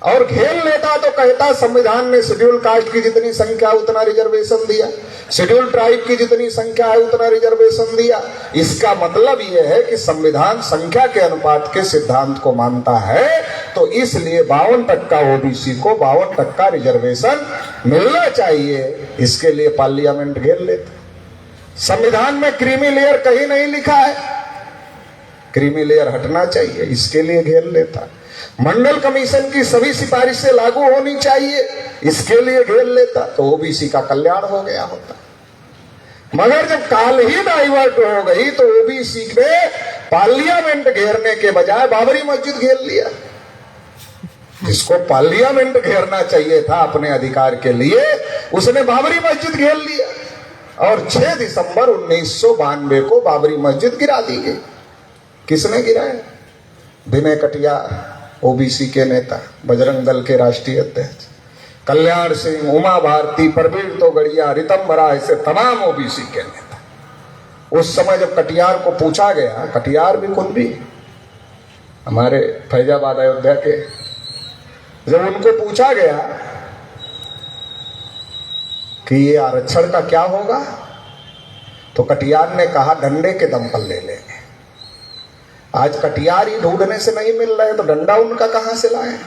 और घेर लेता तो कहता संविधान ने शेड्यूल कास्ट की जितनी संख्या उतना रिजर्वेशन दिया, शेड्यूल ट्राइब की जितनी संख्या है उतना रिजर्वेशन दिया। इसका मतलब यह है कि संविधान संख्या के अनुपात के सिद्धांत को मानता है, तो इसलिए 52% ओबीसी को 52% रिजर्वेशन मिलना चाहिए। इसके लिए पार्लियामेंट घेर लेता। संविधान में क्रीमी लेयर कहीं नहीं लिखा है, क्रीमी लेयर हटना चाहिए, इसके लिए घेर लेता। मंडल कमीशन की सभी सिफारिशें लागू होनी चाहिए, इसके लिए घेर लेता, तो ओबीसी का कल्याण हो गया होता। मगर जब काल ही डाइवर्ट हो गई तो ओबीसी ने पार्लियामेंट घेरने के बजाय बाबरी मस्जिद घेर लिया। जिसको पार्लियामेंट घेरना चाहिए था अपने अधिकार के लिए, उसने बाबरी मस्जिद घेर लिया। और 6 दिसंबर 1992 को बाबरी मस्जिद गिरा दी गई। किसने गिराया? विनय कटियार, ओबीसी के नेता, बजरंग दल के राष्ट्रीय अध्यक्ष, कल्याण सिंह, उमा भारती, परवीर तोगड़िया, रितंबरा, ऐसे तमाम ओबीसी के नेता। उस समय जब कटियार को पूछा गया, कटियार भी कुंभी हमारे फैजाबाद अयोध्या के, जब उनको पूछा गया कि ये आरक्षण का क्या होगा, तो कटियार ने कहा डंडे के दम पर ले लेंगे। आज कटियार ही ढूंढने से नहीं मिल रहे तो डंडा उनका कहां से लाए?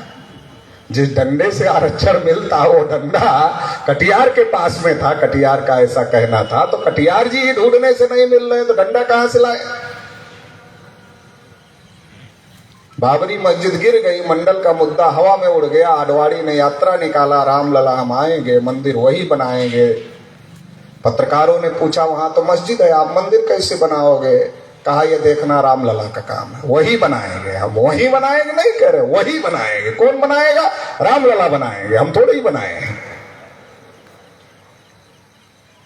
जिस डंडे से आरक्षण मिलता वो डंडा कटियार के पास में था, कटियार का ऐसा कहना था। तो कटियार जी ही ढूंढने से नहीं मिल रहे तो डंडा कहां से लाए? बाबरी मस्जिद गिर गई, मंडल का मुद्दा हवा में उड़ गया। आडवाणी ने यात्रा निकाला, रामलला हम आएंगे, मंदिर वही बनाएंगे। पत्रकारों ने पूछा वहां तो मस्जिद है, आप मंदिर कैसे बनाओगे? कहा ये देखना रामलला का काम है, वही बनाएंगे। हम वही बनाएंगे नहीं कह रहे, वही बनाएंगे। कौन बनाएगा? रामलला बनाएंगे, हम थोड़े ही बनाएंगे।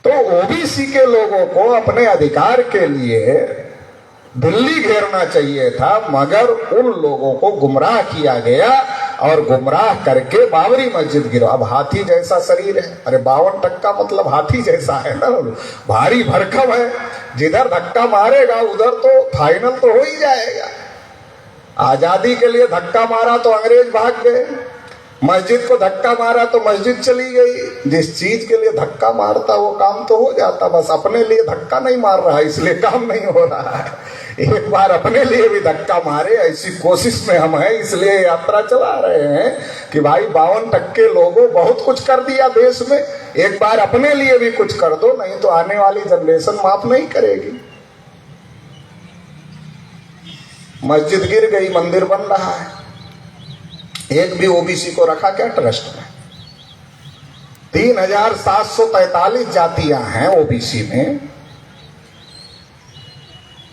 तो ओबीसी के लोगों को अपने अधिकार के लिए दिल्ली घेरना चाहिए था, मगर उन लोगों को गुमराह किया गया और गुमराह करके बाबरी मस्जिद गिरा। अब हाथी जैसा शरीर है, अरे 52% मतलब हाथी जैसा है ना, भारी भरकम है। जिधर धक्का मारेगा उधर तो फाइनल तो हो ही जाएगा। आजादी के लिए धक्का मारा तो अंग्रेज भाग गए, मस्जिद को धक्का मारा तो मस्जिद चली गई। जिस चीज के लिए धक्का मारता वो काम तो हो जाता, बस अपने लिए धक्का नहीं मार रहा इसलिए काम नहीं हो रहा है। एक बार अपने लिए भी धक्का मारे, ऐसी कोशिश में हम हैं, इसलिए यात्रा चला रहे हैं कि भाई 52% लोगों बहुत कुछ कर दिया देश में, एक बार अपने लिए भी कुछ कर दो, नहीं तो आने वाली जनरेशन माफ नहीं करेगी। मस्जिद गिर गई, मंदिर बन रहा है, एक भी ओबीसी को रखा क्या ट्रस्ट में? 3743 जातियां हैं ओबीसी में,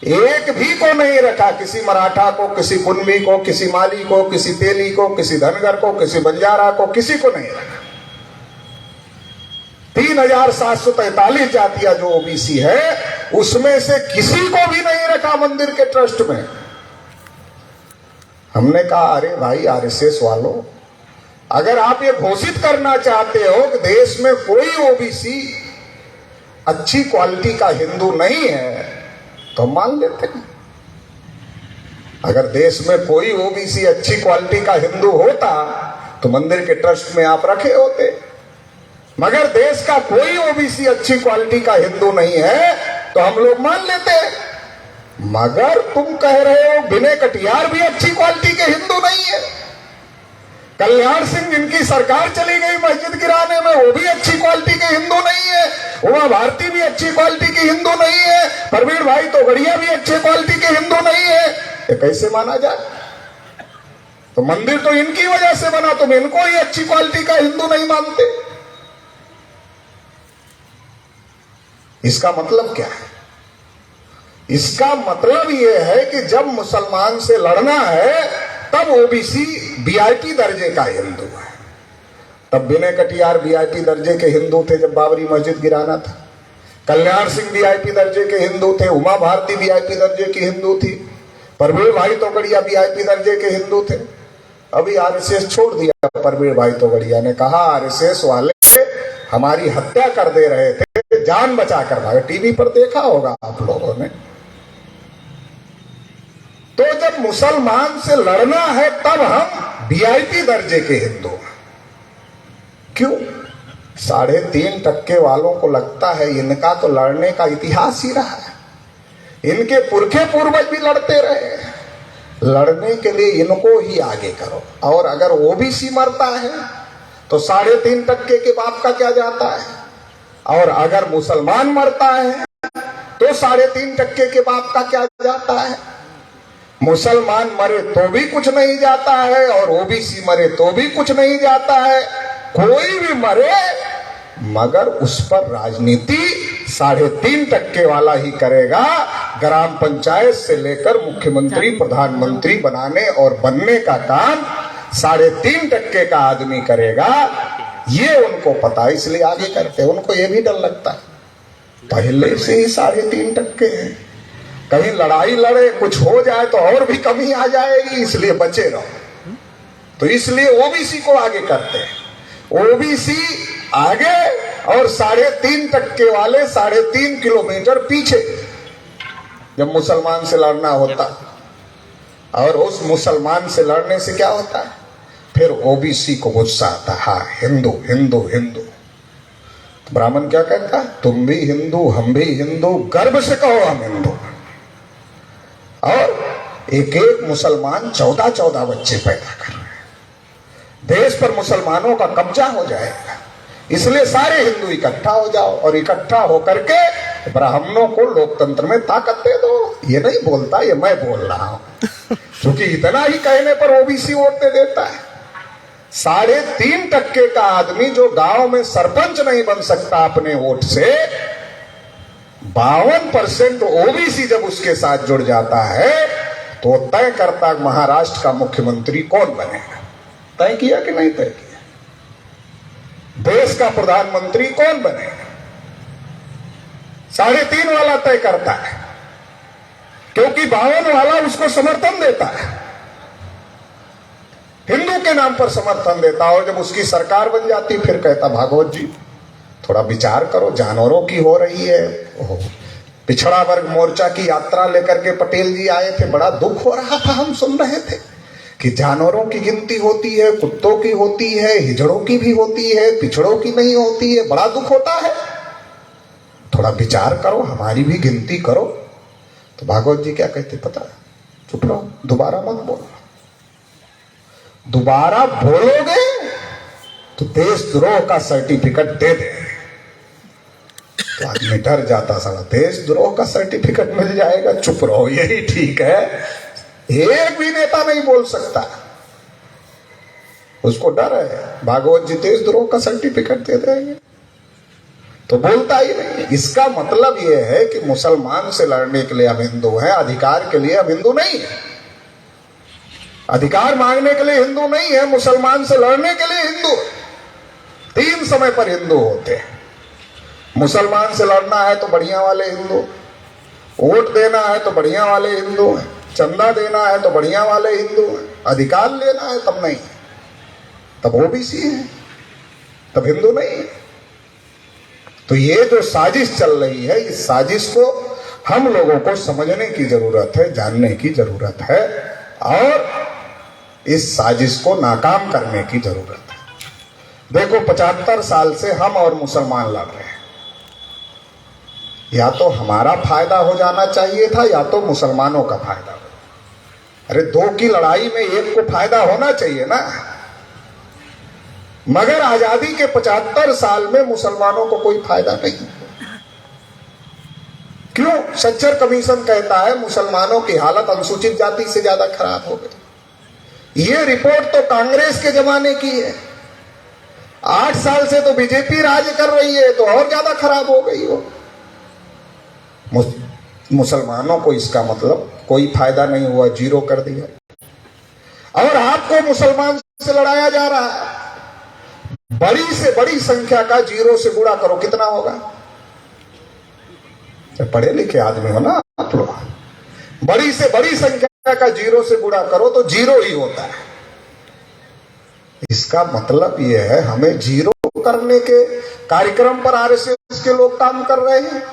एक भी को नहीं रखा। किसी मराठा को, किसी कुनबी को, किसी माली को, किसी तेली को, किसी धनगर को, किसी बंजारा को, किसी को नहीं रखा। 3743 जातियां जो ओबीसी है उसमें से किसी को भी नहीं रखा मंदिर के ट्रस्ट में। हमने कहा अरे भाई आरएसएस वालों, अगर आप ये घोषित करना चाहते हो कि देश में कोई ओबीसी अच्छी क्वालिटी का हिंदू नहीं है, तो मान लेते हैं। अगर देश में कोई ओबीसी अच्छी क्वालिटी का हिंदू होता तो मंदिर के ट्रस्ट में आप रखे होते। मगर देश का कोई ओबीसी अच्छी क्वालिटी का हिंदू नहीं है तो हम लोग मान लेते हैं। मगर तुम कह रहे हो विनय कटियार भी अच्छी क्वालिटी के हिंदू नहीं है, कल्याण सिंह जिनकी सरकार चली गई मस्जिद गिराने में वो भी अच्छी क्वालिटी के हिंदू नहीं है, उमा भारती भी अच्छी क्वालिटी की हिंदू नहीं है, प्रवीण भाई तोगड़िया भी अच्छी क्वालिटी के हिंदू नहीं है, ये कैसे माना जाए? तो मंदिर तो इनकी वजह से बना, तुम इनको ही अच्छी क्वालिटी का हिंदू नहीं मानते। इसका मतलब क्या है? इसका मतलब यह है कि जब मुसलमान से लड़ना है तब ओबीसी वीआईपी दर्जे का हिंदू है। तब विनय कटियार वीआईपी दर्जे के हिंदू थे जब बाबरी मस्जिद गिराना था, कल्याण सिंह वीआईपी दर्जे के हिंदू थे, उमा भारती वीआईपी दर्जे की हिंदू थी, प्रवीण भाई तोगड़िया वीआईपी दर्जे के हिंदू थे। अभी आरएसएस छोड़ दिया, प्रवीण भाई तोगड़िया ने कहा आरएसएस वाले हमारी हत्या कर दे रहे थे, जान बचा कर भागे। टीवी पर देखा होगा आप लोगों ने। तो जब मुसलमान से लड़ना है तब हम वीआईपी दर्जे के हिंदू हैं। क्यों? 3.5% वालों को लगता है इनका तो लड़ने का इतिहास ही रहा है, इनके पुरखे पूर्वज भी लड़ते रहे, लड़ने के लिए इनको ही आगे करो। और अगर ओबीसी मरता है तो 3.5% के बाप का क्या जाता है, और अगर मुसलमान मरता है तो 3.5% के बाप का क्या जाता है। मुसलमान मरे तो भी कुछ नहीं जाता है और ओबीसी मरे तो भी कुछ नहीं जाता है। कोई भी मरे मगर उस पर राजनीति 3.5% वाला ही करेगा। ग्राम पंचायत से लेकर मुख्यमंत्री प्रधानमंत्री बनाने और बनने का काम 3.5% का आदमी करेगा। ये उनको पता, इसलिए आगे करते। उनको ये भी डर लगता पहले से ही 3.5% है, कहीं लड़ाई लड़े कुछ हो जाए तो और भी कमी आ जाएगी, इसलिए बचे रहो। तो इसलिए ओबीसी को आगे करते हैं। ओबीसी आगे और 3.5% वाले 3.5 किलोमीटर पीछे जब मुसलमान से लड़ना होता। और उस मुसलमान से लड़ने से क्या होता है, फिर ओबीसी को गुस्सा आता, हाँ हिंदू हिंदू हिंदू। ब्राह्मण क्या कहता है, तुम भी हिंदू हम भी हिंदू, गर्व से कहो हम हिंदू। और एक एक मुसलमान 14 बच्चे पैदा कर रहे हैं। देश पर मुसलमानों का कब्जा हो जाएगा, इसलिए सारे हिंदू इकट्ठा हो जाओ और इकट्ठा होकर के ब्राह्मणों को लोकतंत्र में ताकत दे दो। ये नहीं बोलता, ये मैं बोल रहा हूं, क्योंकि इतना ही कहने पर ओबीसी वोट दे देता है। 3.5% का आदमी जो गांव में सरपंच नहीं बन सकता अपने वोट से, 52% ओबीसी जब उसके साथ जुड़ जाता है तो तय करता महाराष्ट्र का मुख्यमंत्री कौन बनेगा। तय किया कि नहीं तय किया? देश का प्रधानमंत्री कौन बनेगा 3.5 वाला तय करता है, क्योंकि 52 वाला उसको समर्थन देता है, हिंदू के नाम पर समर्थन देता। और जब उसकी सरकार बन जाती फिर कहता भागवत जी थोड़ा विचार करो, जानवरों की हो रही है। पिछड़ा वर्ग मोर्चा की यात्रा लेकर के पटेल जी आए थे, बड़ा दुख हो रहा था, हम सुन रहे थे कि जानवरों की गिनती होती है, कुत्तों की होती है, हिजड़ों की भी होती है, पिछड़ों की नहीं होती है, बड़ा दुख होता है, थोड़ा विचार करो, हमारी भी गिनती करो। तो भागवत जी क्या कहते पता, चुप रहो, दोबारा मत बोलो, दोबारा बोलोगे तो देशद्रोह का सर्टिफिकेट दे दे। तो आदमी डर जाता, साला देशद्रोह का सर्टिफिकेट मिल जाएगा, चुप रहो यही ठीक है। एक भी नेता नहीं बोल सकता, उसको डर है भागवत जी देशद्रोह का सर्टिफिकेट दे देंगे, तो बोलता ही नहीं। इसका मतलब यह है कि मुसलमान से लड़ने के लिए हम हिंदू हैं, अधिकार के लिए हम हिंदू नहीं है। अधिकार मांगने के लिए हिंदू नहीं है, मुसलमान से लड़ने के लिए हिंदू। 3 समय पर हिंदू होते हैं। मुसलमान से लड़ना है तो बढ़िया वाले हिंदू, वोट देना है तो बढ़िया वाले हिंदू हैं, चंदा देना है तो बढ़िया वाले हिंदू हैं, अधिकार लेना है तब नहीं। तब ओबीसी है, तब हिंदू नहीं है। तो ये जो साजिश चल रही है, इस साजिश को हम लोगों को समझने की जरूरत है, जानने की जरूरत है और इस साजिश को नाकाम करने की जरूरत है। देखो 75 साल से हम और मुसलमान लड़ रहे हैं। या तो हमारा फायदा हो जाना चाहिए था या तो मुसलमानों का फायदा हो। अरे दो की लड़ाई में एक को फायदा होना चाहिए ना। मगर आजादी के 75 साल में मुसलमानों को कोई फायदा नहीं। क्यों? सच्चर कमीशन कहता है मुसलमानों की हालत अनुसूचित जाति से ज्यादा खराब हो गई। ये रिपोर्ट तो कांग्रेस के जमाने की है। 8 साल से तो बीजेपी राज कर रही है, तो और ज्यादा खराब हो गई हो। मुसलमानों को इसका मतलब कोई फायदा नहीं हुआ, जीरो कर दिया। और आपको मुसलमान से लड़ाया जा रहा है। बड़ी से बड़ी संख्या का जीरो से गुणा करो, कितना होगा? पढ़े लिखे आदमी हो ना आप लोग। बड़ी से बड़ी संख्या का जीरो से गुणा करो तो जीरो ही होता है। इसका मतलब यह है हमें जीरो करने के कार्यक्रम पर आरएसएस के लोग काम कर रहे हैं।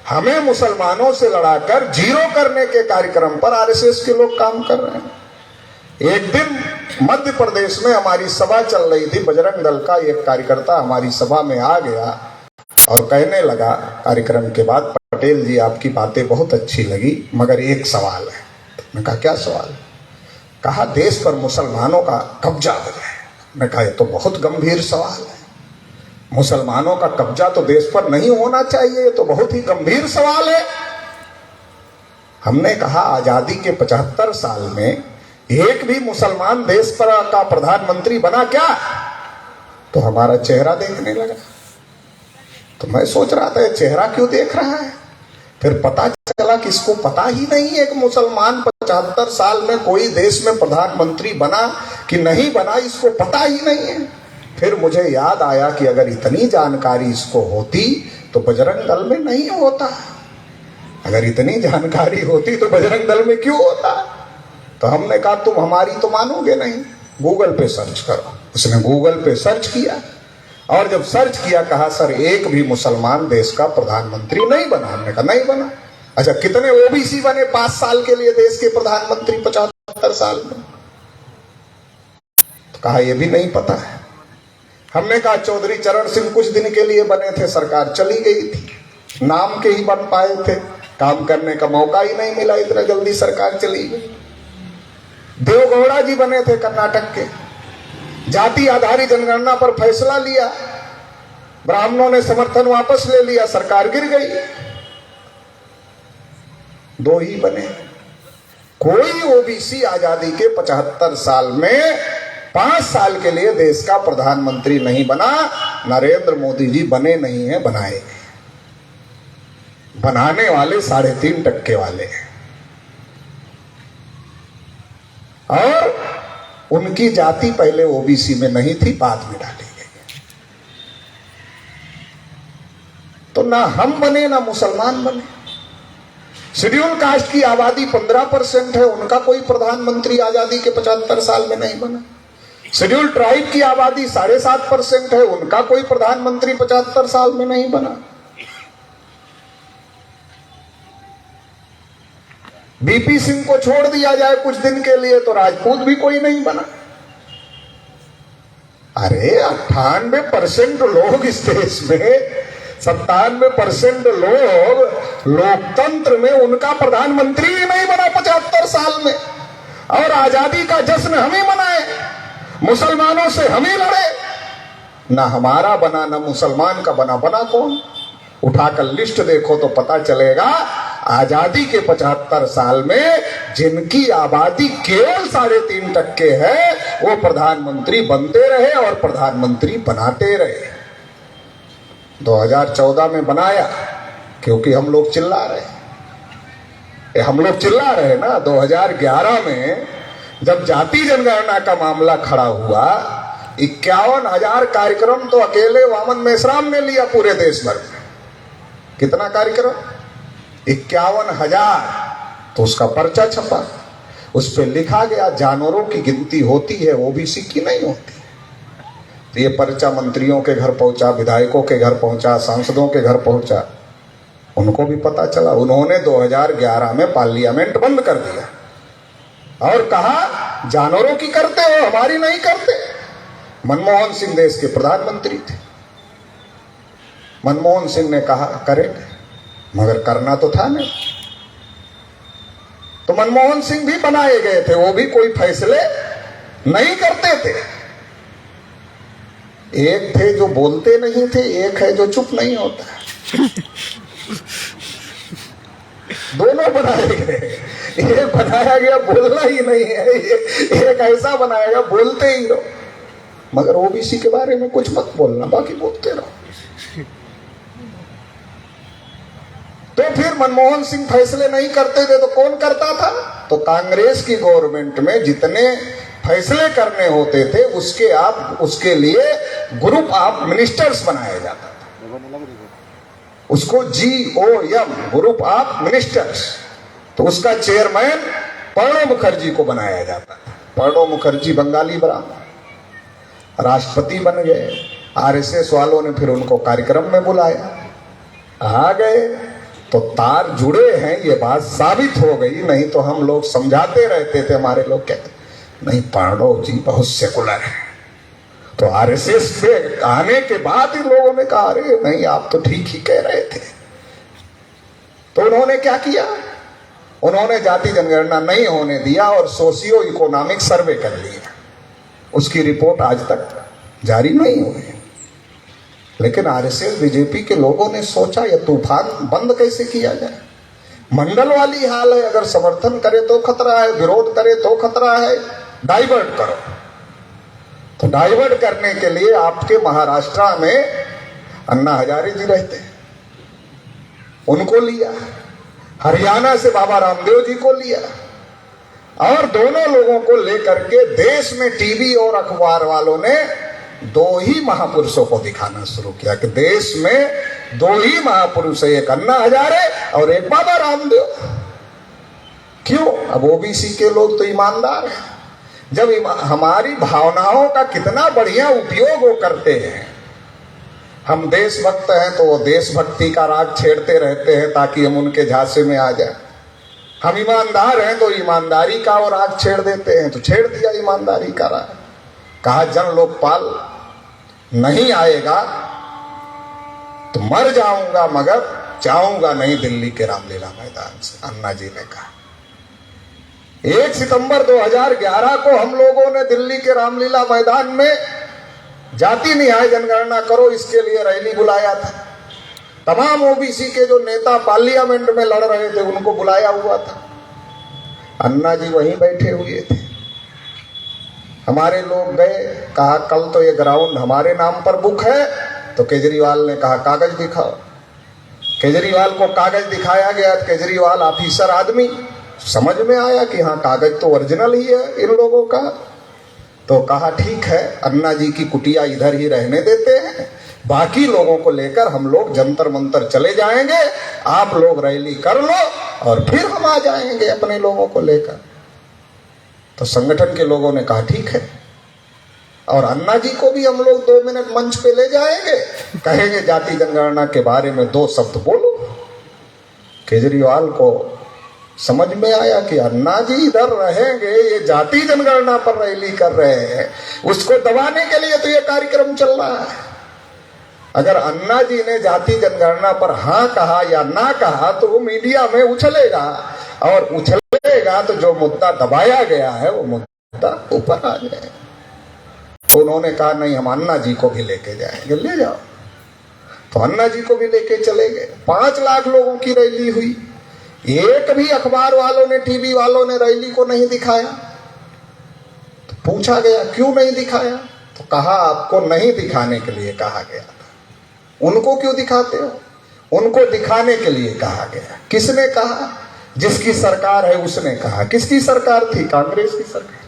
हमें मुसलमानों से लड़ाकर जीरो करने के कार्यक्रम पर आरएसएस के लोग काम कर रहे हैं। एक दिन मध्य प्रदेश में हमारी सभा चल रही थी। बजरंग दल का एक कार्यकर्ता हमारी सभा में आ गया और कहने लगा कार्यक्रम के बाद, पटेल जी आपकी बातें बहुत अच्छी लगी मगर एक सवाल है। मैंने कहा क्या सवाल? कहा देश पर मुसलमानों का कब्जा हो जाए। मैंने कहा ये तो बहुत गंभीर सवाल है। मुसलमानों का कब्जा तो देश पर नहीं होना चाहिए, ये तो बहुत ही गंभीर सवाल है। हमने कहा आजादी के 75 साल में एक भी मुसलमान देश पर का प्रधानमंत्री बना क्या? तो हमारा चेहरा देखने लगा। तो मैं सोच रहा था ये चेहरा क्यों देख रहा है। फिर पता चला कि इसको पता ही नहीं है कि मुसलमान 75 साल में कोई देश में प्रधानमंत्री बना कि नहीं बना, इसको पता ही नहीं है। फिर मुझे याद आया कि अगर इतनी जानकारी इसको होती तो बजरंग दल में नहीं होता। अगर इतनी जानकारी होती तो बजरंग दल में क्यों होता? तो हमने कहा तुम हमारी तो मानोगे नहीं, गूगल पे सर्च करो। उसने गूगल पे सर्च किया और जब सर्च किया कहा सर एक भी मुसलमान देश का प्रधानमंत्री नहीं बना। हमने कहा नहीं बना। अच्छा कितने ओबीसी बने 5 साल के लिए देश के प्रधानमंत्री 75 साल में? तो कहा यह भी नहीं पता है। हमने कहा चौधरी चरण सिंह कुछ दिन के लिए बने थे, सरकार चली गई थी, नाम के ही बन पाए थे, काम करने का मौका ही नहीं मिला, इतना जल्दी सरकार चली गई। देवगौड़ा जी बने थे कर्नाटक के, जाति आधारित जनगणना पर फैसला लिया, ब्राह्मणों ने समर्थन वापस ले लिया, सरकार गिर गई। 2 ही बने। कोई ओबीसी आजादी के 75 साल में 5 साल के लिए देश का प्रधानमंत्री नहीं बना। नरेंद्र मोदी जी बने नहीं है, बनाए। बनाने वाले 3.5% वाले हैं और उनकी जाति पहले ओबीसी में नहीं थी, बाद में डाली गई। तो ना हम बने ना मुसलमान बने। शेड्यूल कास्ट की आबादी 15% है, उनका कोई प्रधानमंत्री आजादी के 75 साल में नहीं बना। शेड्यूल ट्राइब की आबादी 7.5% है, उनका कोई प्रधानमंत्री 75 साल में नहीं बना। बीपी सिंह को छोड़ दिया जाए कुछ दिन के लिए तो राजपूत भी कोई नहीं बना। अरे 98% लोग इस देश में, 97% लोग लोकतंत्र में, उनका प्रधानमंत्री ही नहीं बना 75 साल में। और आजादी का जश्न हम ही मनाए, मुसलमानों से हम ही लड़े। ना हमारा बना ना मुसलमान का बना। बना कौन? उठाकर लिस्ट देखो तो पता चलेगा। आजादी के 75 साल में जिनकी आबादी केवल 3.5% है वो प्रधानमंत्री बनते रहे और प्रधानमंत्री बनाते रहे। 2014 में बनाया क्योंकि हम लोग चिल्ला रहे। हम लोग चिल्ला रहे ना। 2011 में जब जाति जनगणना का मामला खड़ा हुआ, 51,000 कार्यक्रम तो अकेले वामन मेश्राम ने लिया पूरे देश भर में। कितना कार्यक्रम? 51,000। तो उसका पर्चा छपा, उस पर लिखा गया जानवरों की गिनती होती है, ओबीसी की नहीं होती। ये पर्चा मंत्रियों के घर पहुंचा, विधायकों के घर पहुंचा, सांसदों के घर पहुंचा, उनको भी पता चला। उन्होंने 2011 में पार्लियामेंट बंद कर दिया और कहा जानवरों की करते हो, हमारी नहीं करते। मनमोहन सिंह देश के प्रधानमंत्री थे। मनमोहन सिंह ने कहा करेंगे, मगर करना तो था नहीं। तो मनमोहन सिंह भी बनाए गए थे, वो भी कोई फैसले नहीं करते थे। एक थे जो बोलते नहीं थे, एक है जो चुप नहीं होता। दोनों बनाए गए। एक बनाया गया बोलना ही नहीं है, एक ऐसा बनाया गया बोलते ही रहो, मगर ओबीसी के बारे में कुछ मत बोलना, बाकी बोलते रहो। तो फिर मनमोहन सिंह फैसले नहीं करते थे तो कौन करता था? तो कांग्रेस की गवर्नमेंट में जितने फैसले करने होते थे उसके लिए ग्रुप ऑफ मिनिस्टर्स बनाया जाता था, उसको GOM ग्रुप ऑफ मिनिस्टर्स। तो उसका चेयरमैन प्रणब मुखर्जी को बनाया जाता था। प्रणब मुखर्जी बंगाली ब्राह्मण राष्ट्रपति बन गए। RSS वालों ने फिर उनको कार्यक्रम में बुलाया, आ गए तो तार जुड़े हैं, ये बात साबित हो गई। नहीं तो हम लोग समझाते रहते थे, हमारे लोग कहते नहीं प्रणब जी बहुत सेकुलर है। तो RSS पे आने के बाद ही लोगों ने कहा अरे नहीं आप तो ठीक ही कह रहे थे। तो उन्होंने क्या किया? उन्होंने जाति जनगणना नहीं होने दिया और सोशियो इकोनॉमिक सर्वे कर लिया। उसकी रिपोर्ट आज तक जारी नहीं हुई। लेकिन RSS बीजेपी के लोगों ने सोचा यह तूफान बंद कैसे किया जाए। मंडल वाली हाल है, अगर समर्थन करे तो खतरा है, विरोध करे तो खतरा है, डाइवर्ट करो। तो डाइवर्ट करने के लिए आपके महाराष्ट्र में अन्ना हजारे जी रहते हैं, उनको लिया। हरियाणा से बाबा रामदेव जी को लिया और दोनों लोगों को लेकर के देश में टीवी और अखबार वालों ने दो ही महापुरुषों को दिखाना शुरू किया कि देश में दो ही महापुरुष है, एक अन्ना हजारे और एक बाबा रामदेव। क्यों? अब ओबीसी के लोग तो ईमानदार हैं। जब हमारी भावनाओं का कितना बढ़िया उपयोग वो करते हैं। हम देशभक्त हैं तो वो देशभक्ति का राग छेड़ते रहते हैं ताकि हम उनके झांसे में आ जाए। हम ईमानदार हैं तो ईमानदारी का वो राग छेड़ देते हैं, तो छेड़ दिया ईमानदारी का राग। कहा जन लोकपाल नहीं आएगा तो मर जाऊंगा मगर जाऊंगा नहीं दिल्ली के रामलीला मैदान से, अन्ना जी ने कहा। 1 सितंबर 2011 को हम लोगों ने दिल्ली के रामलीला मैदान में जाति न्याय जनगणना करो इसके लिए रैली बुलाया था। तमाम ओबीसी के जो नेता पार्लियामेंट में लड़ रहे थे उनको बुलाया हुआ था। अन्ना जी वहीं बैठे हुए थे। हमारे लोग गए, कहा कल तो ये ग्राउंड हमारे नाम पर बुक है। तो केजरीवाल ने कहा कागज दिखाओ। केजरीवाल को कागज दिखाया गया। केजरीवाल ऑफिसर आदमी, समझ में आया कि हाँ कागज तो ओरिजिनल ही है इन लोगों का। तो कहा ठीक है, अन्ना जी की कुटिया इधर ही रहने देते हैं, बाकी लोगों को लेकर हम लोग जंतर मंतर चले जाएंगे, आप लोग रैली कर लो और फिर हम आ जाएंगे अपने लोगों को लेकर। तो संगठन के लोगों ने कहा ठीक है, और अन्ना जी को भी हम लोग 2 मिनट मंच पे ले जाएंगे, कहेंगे जाति जनगणना के बारे में 2 शब्द बोलो। केजरीवाल को समझ में आया कि अन्ना जी इधर रहेंगे, ये जाति जनगणना पर रैली कर रहे हैं, उसको दबाने के लिए तो ये कार्यक्रम चल रहा है। अगर अन्ना जी ने जाति जनगणना पर हाँ कहा या ना कहा तो वो मीडिया में उछलेगा, और उछलेगा तो जो मुद्दा दबाया गया है वो मुद्दा ऊपर आ जाएगा। तो उन्होंने कहा नहीं, हम अन्ना जी को भी लेके जाएंगे। ले जाओ। तो अन्ना जी को भी लेके चले गए। 5 लाख लोगों की रैली हुई। एक भी अखबार वालों ने, टीवी वालों ने रैली को नहीं दिखाया। तो पूछा गया क्यों नहीं दिखाया? तो कहा आपको नहीं दिखाने के लिए कहा गया था। उनको क्यों दिखाते हो? उनको दिखाने के लिए कहा गया। किसने कहा? जिसकी सरकार है उसने कहा। किसकी सरकार थी? कांग्रेस की सरकार।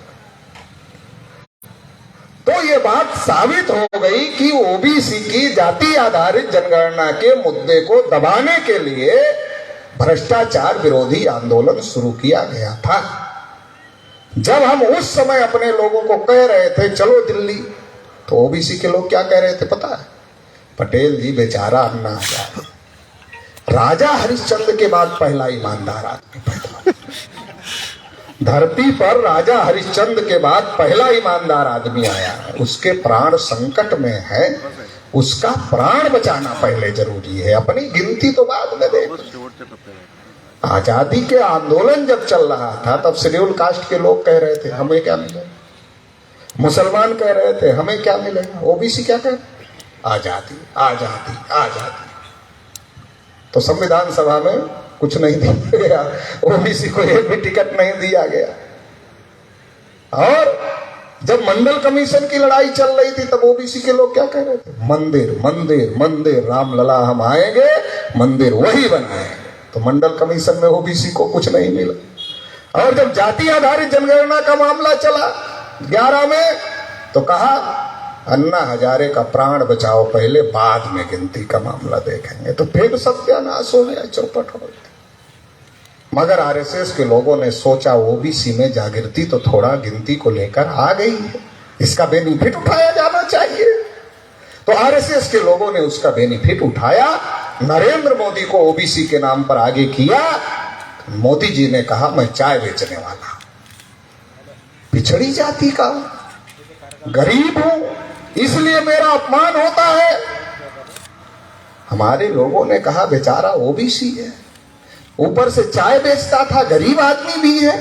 तो ये बात साबित हो गई कि ओबीसी की जाति आधारित जनगणना के मुद्दे को दबाने के लिए भ्रष्टाचार विरोधी आंदोलन शुरू किया गया था। जब हम उस समय अपने लोगों को कह रहे थे चलो दिल्ली, तो ओबीसी के लोग क्या कह रहे थे पता है? पटेल जी बेचारा अन्ना हजारे, राजा हरिश्चंद्र के बाद पहला ईमानदार आदमी पैदा, धरती पर राजा हरिश्चंद्र के बाद पहला ईमानदार आदमी आया है, उसके प्राण संकट में है, उसका प्राण बचाना पहले जरूरी है, अपनी गिनती तो बाद में देख। आजादी के आंदोलन जब चल रहा था तब शेड्यूल कास्ट के लोग कह रहे थे हमें क्या मिलेगा, मुसलमान कह रहे थे हमें क्या मिलेगा, ओबीसी क्या कह रहे? आजादी आजादी आजादी। तो संविधान सभा में कुछ नहीं दिया गया, ओबीसी को एक भी टिकट नहीं दिया गया। और जब मंडल कमीशन की लड़ाई चल रही थी तब ओबीसी के लोग क्या कह रहे थे? मंदिर मंदिर मंदिर, रामलला हम आएंगे, मंदिर वही बनाएंगे। तो मंडल कमीशन में ओबीसी को कुछ नहीं मिला। और जब जाति आधारित जनगणना का मामला चला 11 में, तो कहा अन्ना हजारे का प्राण बचाओ पहले, बाद में गिनती का मामला देखेंगे। तो फिर सत्यानाश हो गया, चौपट हो गया। मगर आरएसएस के लोगों ने सोचा ओबीसी में जागृति तो थोड़ा गिनती को लेकर आ गई है, इसका बेनिफिट उठाया जाना चाहिए। तो आरएसएस के लोगों ने उसका बेनिफिट उठाया, नरेंद्र मोदी को ओबीसी के नाम पर आगे किया। मोदी जी ने कहा मैं चाय बेचने वाला, पिछड़ी जाति का, गरीब हूं, इसलिए मेरा अपमान होता है। हमारे लोगों ने कहा बेचारा ओबीसी है, ऊपर से चाय बेचता था, गरीब आदमी भी है।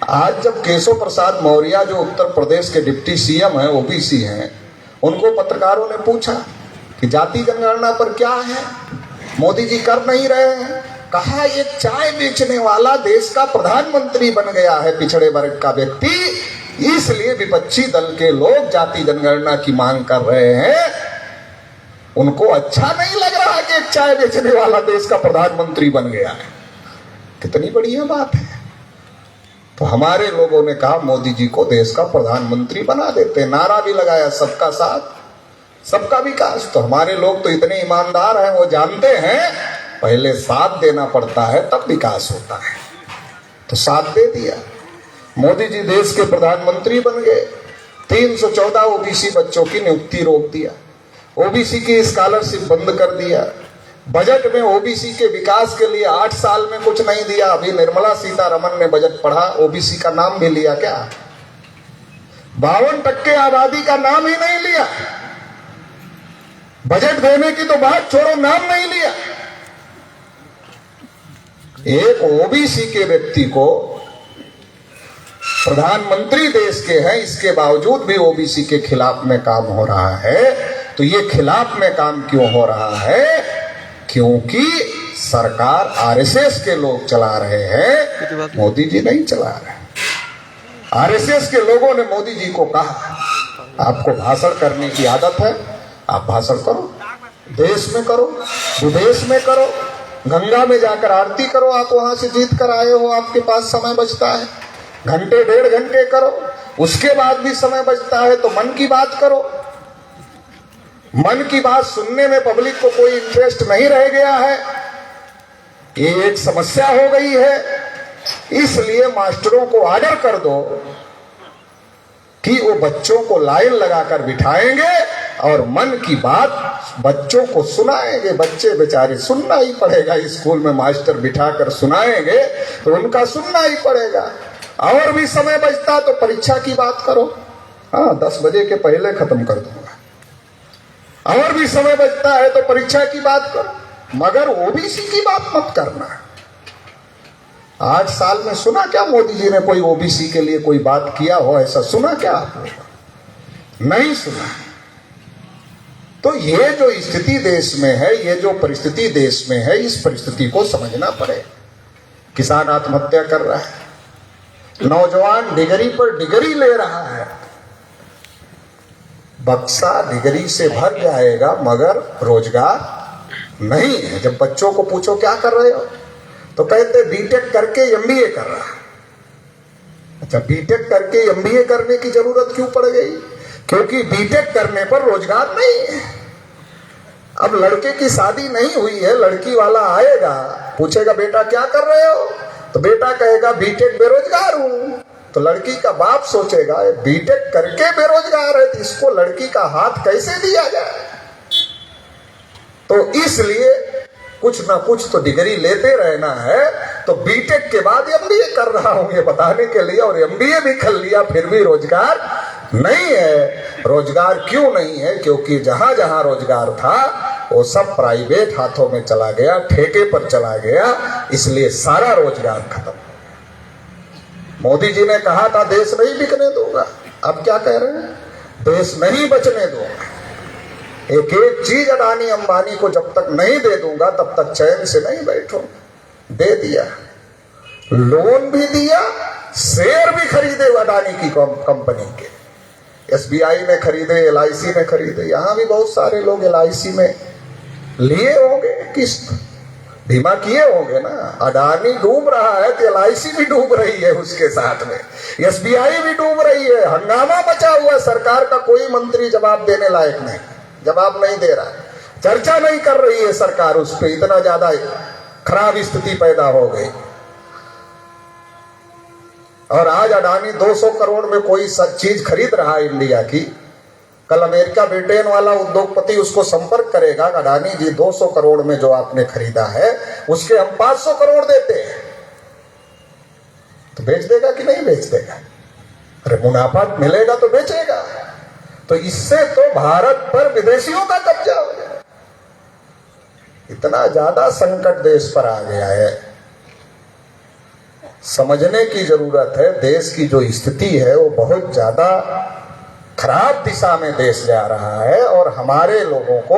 आज जब केशव प्रसाद मौर्य जो उत्तर प्रदेश के डिप्टी सीएम हैं, ओबीसी हैं, उनको पत्रकारों ने पूछा कि जाति जनगणना पर क्या है, मोदी जी कर नहीं रहे हैं। कहा एक चाय बेचने वाला देश का प्रधानमंत्री बन गया है, पिछड़े वर्ग का व्यक्ति, इसलिए विपक्षी दल के लोग जाति जनगणना की मांग कर रहे हैं। उनको अच्छा नहीं लग रहा कि एक चाय बेचने वाला देश का प्रधानमंत्री बन गया है। कितनी बढ़िया बात है। तो हमारे लोगों ने कहा मोदी जी को देश का प्रधानमंत्री बना देते, नारा भी लगाया सबका साथ सबका विकास। तो हमारे लोग तो इतने ईमानदार हैं, वो जानते हैं पहले साथ देना पड़ता है तब विकास होता है। तो साथ दे दिया, मोदी जी देश के प्रधानमंत्री बन गए। 314 ओबीसी बच्चों की नियुक्ति रोक दिया, ओबीसी की स्कॉलरशिप बंद कर दिया, बजट में ओबीसी के विकास के लिए 8 साल में कुछ नहीं दिया। अभी निर्मला सीतारमन ने बजट पढ़ा, ओबीसी का नाम भी लिया क्या? 52% आबादी का नाम ही नहीं लिया। बजट देने की तो बात छोड़ो, नाम नहीं लिया। एक ओबीसी के व्यक्ति को प्रधानमंत्री देश के हैं, इसके बावजूद भी ओबीसी के खिलाफ में काम हो रहा है। तो ये खिलाफ में काम क्यों हो रहा है? क्योंकि सरकार आरएसएस के लोग चला रहे हैं, मोदी जी नहीं चला रहे। आरएसएस के लोगों ने मोदी जी को कहा आपको भाषण करने की आदत है, आप भाषण करो, देश में करो, विदेश में करो, गंगा में जाकर आरती करो, आप वहां से जीत कर आए हो, आपके पास समय बचता है, घंटे 1.5 घंटे करो, उसके बाद भी समय बचता है तो मन की बात करो। मन की बात सुनने में पब्लिक को कोई इंटरेस्ट नहीं रह गया है, ये एक समस्या हो गई है। इसलिए मास्टरों को ऑर्डर कर दो कि वो बच्चों को लाइन लगाकर बिठाएंगे और मन की बात बच्चों को सुनाएंगे। बच्चे बेचारे सुनना ही पड़ेगा, स्कूल में मास्टर बिठाकर सुनाएंगे तो उनका सुनना ही पड़ेगा। और भी समय बचता तो परीक्षा की बात करो, हाँ 10 बजे के पहले खत्म कर दूंगा। और भी समय बचता है तो परीक्षा की बात करो, मगर ओबीसी की बात मत करना। 8 साल में सुना क्या मोदी जी ने कोई ओबीसी के लिए कोई बात किया हो? ऐसा सुना क्या आपने? नहीं सुना। तो ये जो स्थिति देश में है, ये जो परिस्थिति देश में है, इस परिस्थिति को समझना पड़े। किसान आत्महत्या कर रहा है, नौजवान डिग्री पर डिग्री ले रहा है, बक्सा डिग्री से भर जाएगा मगर रोजगार नहीं है। जब बच्चों को पूछो क्या कर रहे हो तो कहते बीटेक करके एमबीए कर रहा है। अच्छा, बीटेक करके एमबीए करने की जरूरत क्यों पड़ गई? क्योंकि बीटेक करने पर रोजगार नहीं है। अब लड़के की शादी नहीं हुई है, लड़की वाला आएगा, पूछेगा बेटा क्या कर रहे हो, तो बेटा कहेगा बीटेक बेरोजगार हूं। तो तो लड़की का बाप सोचेगा ये बीटेक करके बेरोजगार है, तो इसको लड़की का हाथ कैसे दिया जाए। तो इसलिए कुछ ना कुछ तो डिग्री लेते रहना है। तो बीटेक के बाद एमबीए कर रहा हूं ये बताने के लिए, और एमबीए भी कर लिया फिर भी रोजगार नहीं है। रोजगार क्यों नहीं है? क्योंकि जहां जहां रोजगार था वो सब प्राइवेट हाथों में चला गया, ठेके पर चला गया, इसलिए सारा रोजगार खत्म। मोदी जी ने कहा था देश नहीं बिकने दूंगा, अब क्या कह रहे हैं? देश नहीं बचने दूंगा। एक एक चीज अडानी अंबानी को जब तक नहीं दे दूंगा तब तक चैन से नहीं बैठो। दे दिया, लोन भी दिया, शेयर भी खरीदे अडानी की कंपनी के। एसबीआई ने खरीदे, एलआईसी ने खरीदे, यहां भी बहुत सारे लोग एलआईसी में लिए होंगे, किस्त बीमा किए होंगे ना। अडानी डूब रहा है तो एलआईसी भी डूब रही है उसके साथ में, एसबीआई भी डूब रही है। हंगामा मचा हुआ, सरकार का कोई मंत्री जवाब देने लायक नहीं, जवाब नहीं दे रहा, चर्चा नहीं कर रही है सरकार उस पर। इतना ज्यादा खराब स्थिति पैदा हो गई। और आज अडानी 200 करोड़ में कोई चीज खरीद रहा है इंडिया की। कल अमेरिका ब्रिटेन वाला उद्योगपति उसको संपर्क करेगा, अडानी जी 200 करोड़ में जो आपने खरीदा है उसके हम 500 करोड़ देते हैं, तो बेच देगा कि नहीं बेच देगा? अरे मुनाफा मिलेगा तो बेचेगा। तो इससे तो भारत पर विदेशियों का कब्जा हो गया। इतना ज्यादा संकट देश पर आ गया है, समझने की जरूरत है। देश की जो स्थिति है वो बहुत ज्यादा खराब दिशा में देश जा रहा है, और हमारे लोगों को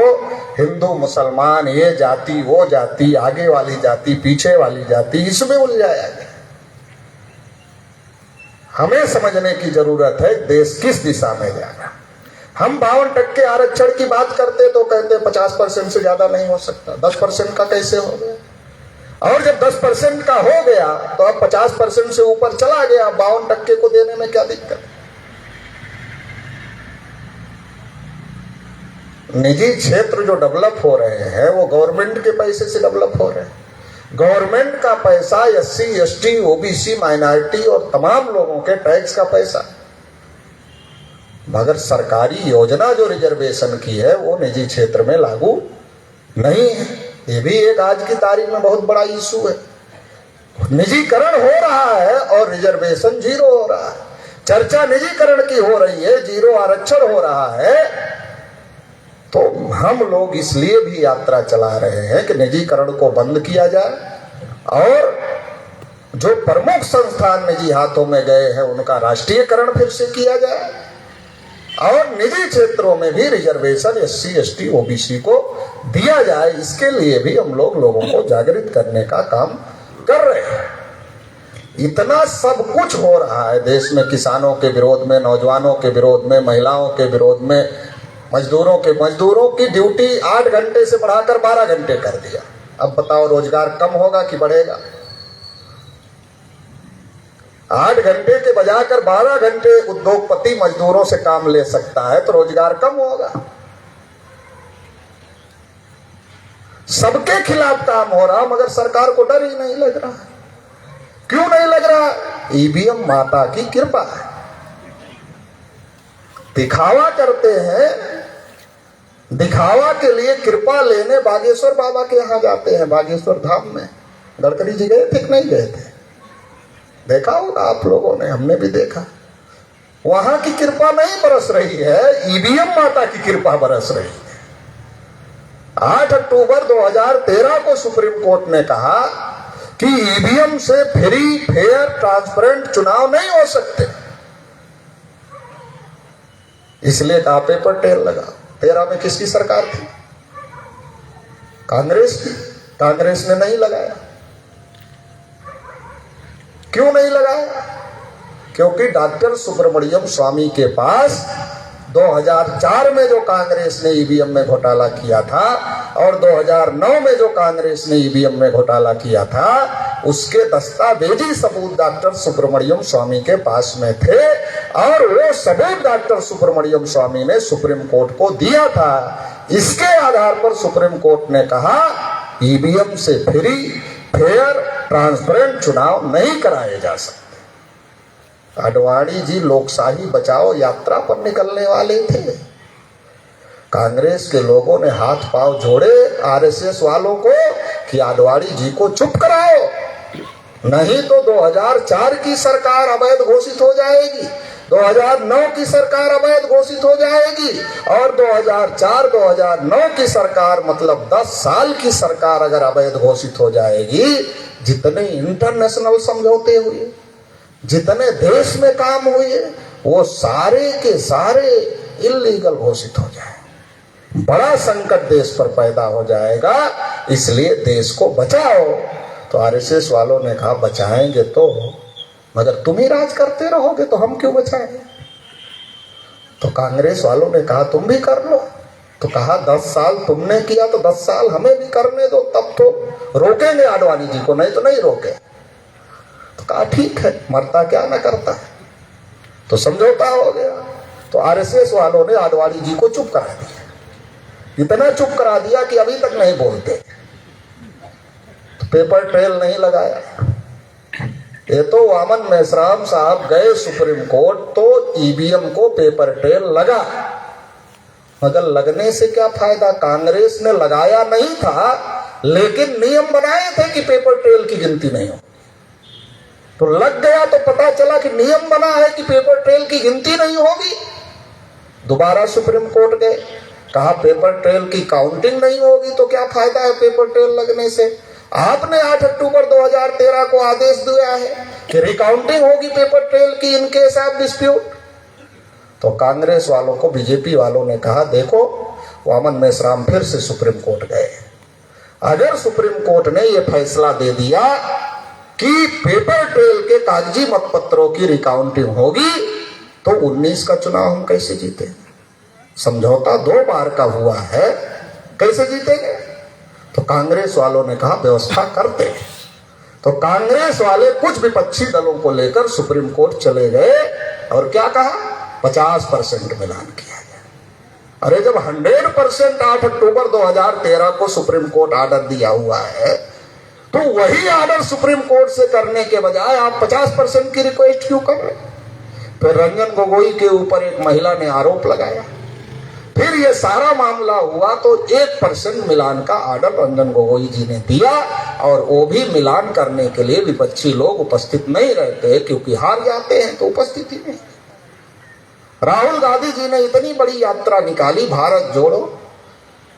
हिंदू मुसलमान, ये जाति वो जाति, आगे वाली जाति पीछे वाली जाति, इसमें उलझाया गया। हमें समझने की जरूरत है देश किस दिशा में जा रहा है। हम 52% आरक्षण की बात करते तो कहते 50% से ज्यादा नहीं हो सकता, 10% का कैसे हो गया? और जब 10% का हो गया तो अब 50% से ऊपर चला गया, 52% को देने में क्या दिक्कत? निजी क्षेत्र जो डेवलप हो रहे हैं वो गवर्नमेंट के पैसे से डेवलप हो रहे हैं। गवर्नमेंट का पैसा SC, ST, OBC, माइनॉरिटी और तमाम लोगों के टैक्स का पैसा, मगर सरकारी योजना जो रिजर्वेशन की है वो निजी क्षेत्र में लागू नहीं है। ये भी एक आज की तारीख में बहुत बड़ा इशू है। निजीकरण हो रहा है और रिजर्वेशन जीरो हो रहा है। चर्चा निजीकरण की हो रही है, जीरो आरक्षण हो रहा है। तो हम लोग इसलिए भी यात्रा चला रहे हैं कि निजीकरण को बंद किया जाए और जो प्रमुख संस्थान निजी हाथों में गए हैं उनका राष्ट्रीयकरण फिर से किया जाए, और निजी क्षेत्रों में भी रिजर्वेशन SC, ST, OBC को दिया जाए। इसके लिए भी हम लोगों को जागृत करने का काम कर रहे हैं। इतना सब कुछ हो रहा है देश में, किसानों के विरोध में, नौजवानों के विरोध में, महिलाओं के विरोध में, मजदूरों की ड्यूटी 8 घंटे से बढ़ाकर 12 घंटे कर दिया। अब बताओ रोजगार कम होगा कि बढ़ेगा? 8 घंटे के बजाकर 12 घंटे उद्योगपति मजदूरों से काम ले सकता है तो रोजगार कम होगा। सबके खिलाफ काम हो रहा, मगर सरकार को डर ही नहीं लग रहा। क्यों नहीं लग रहा? ईवीएम माता की कृपा है। दिखावा करते हैं, दिखावा के लिए कृपा लेने बागेश्वर बाबा के यहां जाते हैं, बागेश्वर धाम में। गडकरी जी गए थे कि नहीं गए थे? देखा होगा आप लोगों ने, हमने भी देखा। वहां की कृपा नहीं बरस रही है, ईवीएम माता की कृपा बरस रही है। 8 अक्टूबर 2013 को सुप्रीम कोर्ट ने कहा कि ईवीएम से फ्री, फेयर, ट्रांसपेरेंट चुनाव नहीं हो सकते, इसलिए कहा पेपर टेल लगा। 13 में किसकी सरकार थी? कांग्रेस की। कांग्रेस ने नहीं लगाया। क्यों नहीं लगाया? क्योंकि डॉक्टर सुब्रमण्यम स्वामी के पास 2004 में जो कांग्रेस ने ईवीएम में घोटाला किया था और 2009 में जो कांग्रेस ने ईवीएम में घोटाला किया था, उसके दस्तावेजी सबूत डॉक्टर सुब्रमण्यम स्वामी के पास में थे, और वो सबूत डॉक्टर सुब्रमण्यम स्वामी ने सुप्रीम कोर्ट को दिया था। इसके आधार पर सुप्रीम कोर्ट ने कहा ईवीएम से फ्री, फेयर, ट्रांसपेरेंट चुनाव नहीं कराए जा सकते। आडवाणी जी लोकशाही बचाओ यात्रा पर निकलने वाले थे। कांग्रेस के लोगों ने हाथ पांव जोड़े आरएसएस वालों को कि आडवाणी जी को चुप कराओ, नहीं तो 2004 की सरकार अवैध घोषित हो जाएगी, 2009 की सरकार अवैध घोषित हो जाएगी और 2004-2009 की सरकार मतलब 10 साल की सरकार अगर अवैध घोषित हो जाएगी, जितने इंटरनेशनल समझौते हुए, जितने देश में काम हुए, वो सारे के सारे इल्लीगल घोषित हो जाए। बड़ा संकट देश पर पैदा हो जाएगा, इसलिए देश को बचाओ। तो आरएसएस वालों ने कहा बचाएंगे तो, मगर तुम ही राज करते रहोगे तो हम क्यों बचाएंगे। तो कांग्रेस वालों ने कहा तुम भी कर लो। तो कहा 10 साल तुमने किया तो 10 साल हमें भी करने दो, तब तो रोकेंगे आडवाणी जी को, नहीं तो नहीं रोके। तो कहा ठीक है, मरता क्या ना करता है। तो समझौता हो गया। तो आरएसएस वालों ने आडवाणी जी को चुप करा दिया, इतना चुप करा दिया कि अभी तक नहीं बोलते। तो पेपर ट्रेल नहीं लगाया। ये तो वामन मेश्राम साहब गए सुप्रीम कोर्ट तो ईवीएम को पेपर ट्रेल लगा, मगर लगने से क्या फायदा। कांग्रेस ने लगाया नहीं था, लेकिन नियम बनाए थे कि पेपर ट्रेल की गिनती नहीं हो। तो लग गया तो पता चला कि नियम बना है कि पेपर ट्रेल की गिनती नहीं होगी। दोबारा सुप्रीम कोर्ट गए, कहा पेपर ट्रेल की काउंटिंग नहीं होगी तो क्या फायदा है पेपर ट्रेल लगने से। आपने 8 अक्टूबर 2013 को आदेश दिया है कि रिकाउंटिंग होगी पेपर ट्रेल की इन केस ऑफ डिस्प्यूट। तो कांग्रेस वालों को बीजेपी वालों ने कहा देखो, वामन मेश्राम फिर से सुप्रीम कोर्ट गए। अगर सुप्रीम कोर्ट ने यह फैसला दे दिया कि पेपर ट्रेल के कागजी मतपत्रों की रिकाउंटिंग होगी, तो 19 का चुनाव हम कैसे जीते। समझौता 2 बार का हुआ है, कैसे जीतेंगे। तो कांग्रेस वालों ने कहा व्यवस्था करते। तो कांग्रेस वाले कुछ विपक्षी दलों को लेकर सुप्रीम कोर्ट चले गए और क्या कहा, 50% मिलान किया गया। अरे जब 100% 8 अक्टूबर 2013 को सुप्रीम कोर्ट ऑर्डर दिया हुआ है, तो वही ऑर्डर सुप्रीम कोर्ट से करने के बजाय आप 50% की रिक्वेस्ट क्यों कर रहे। फिर रंजन गोगोई के ऊपर एक महिला ने आरोप लगाया। फिर ये सारा मामला हुआ तो 1% मिलान का ऑर्डर रंजन गोगोई जी ने दिया, और वो भी मिलान करने के लिए विपक्षी लोग उपस्थित नहीं रहते, क्योंकि हार जाते हैं तो उपस्थिति नहीं। राहुल गांधी जी ने इतनी बड़ी यात्रा निकाली भारत जोड़ो,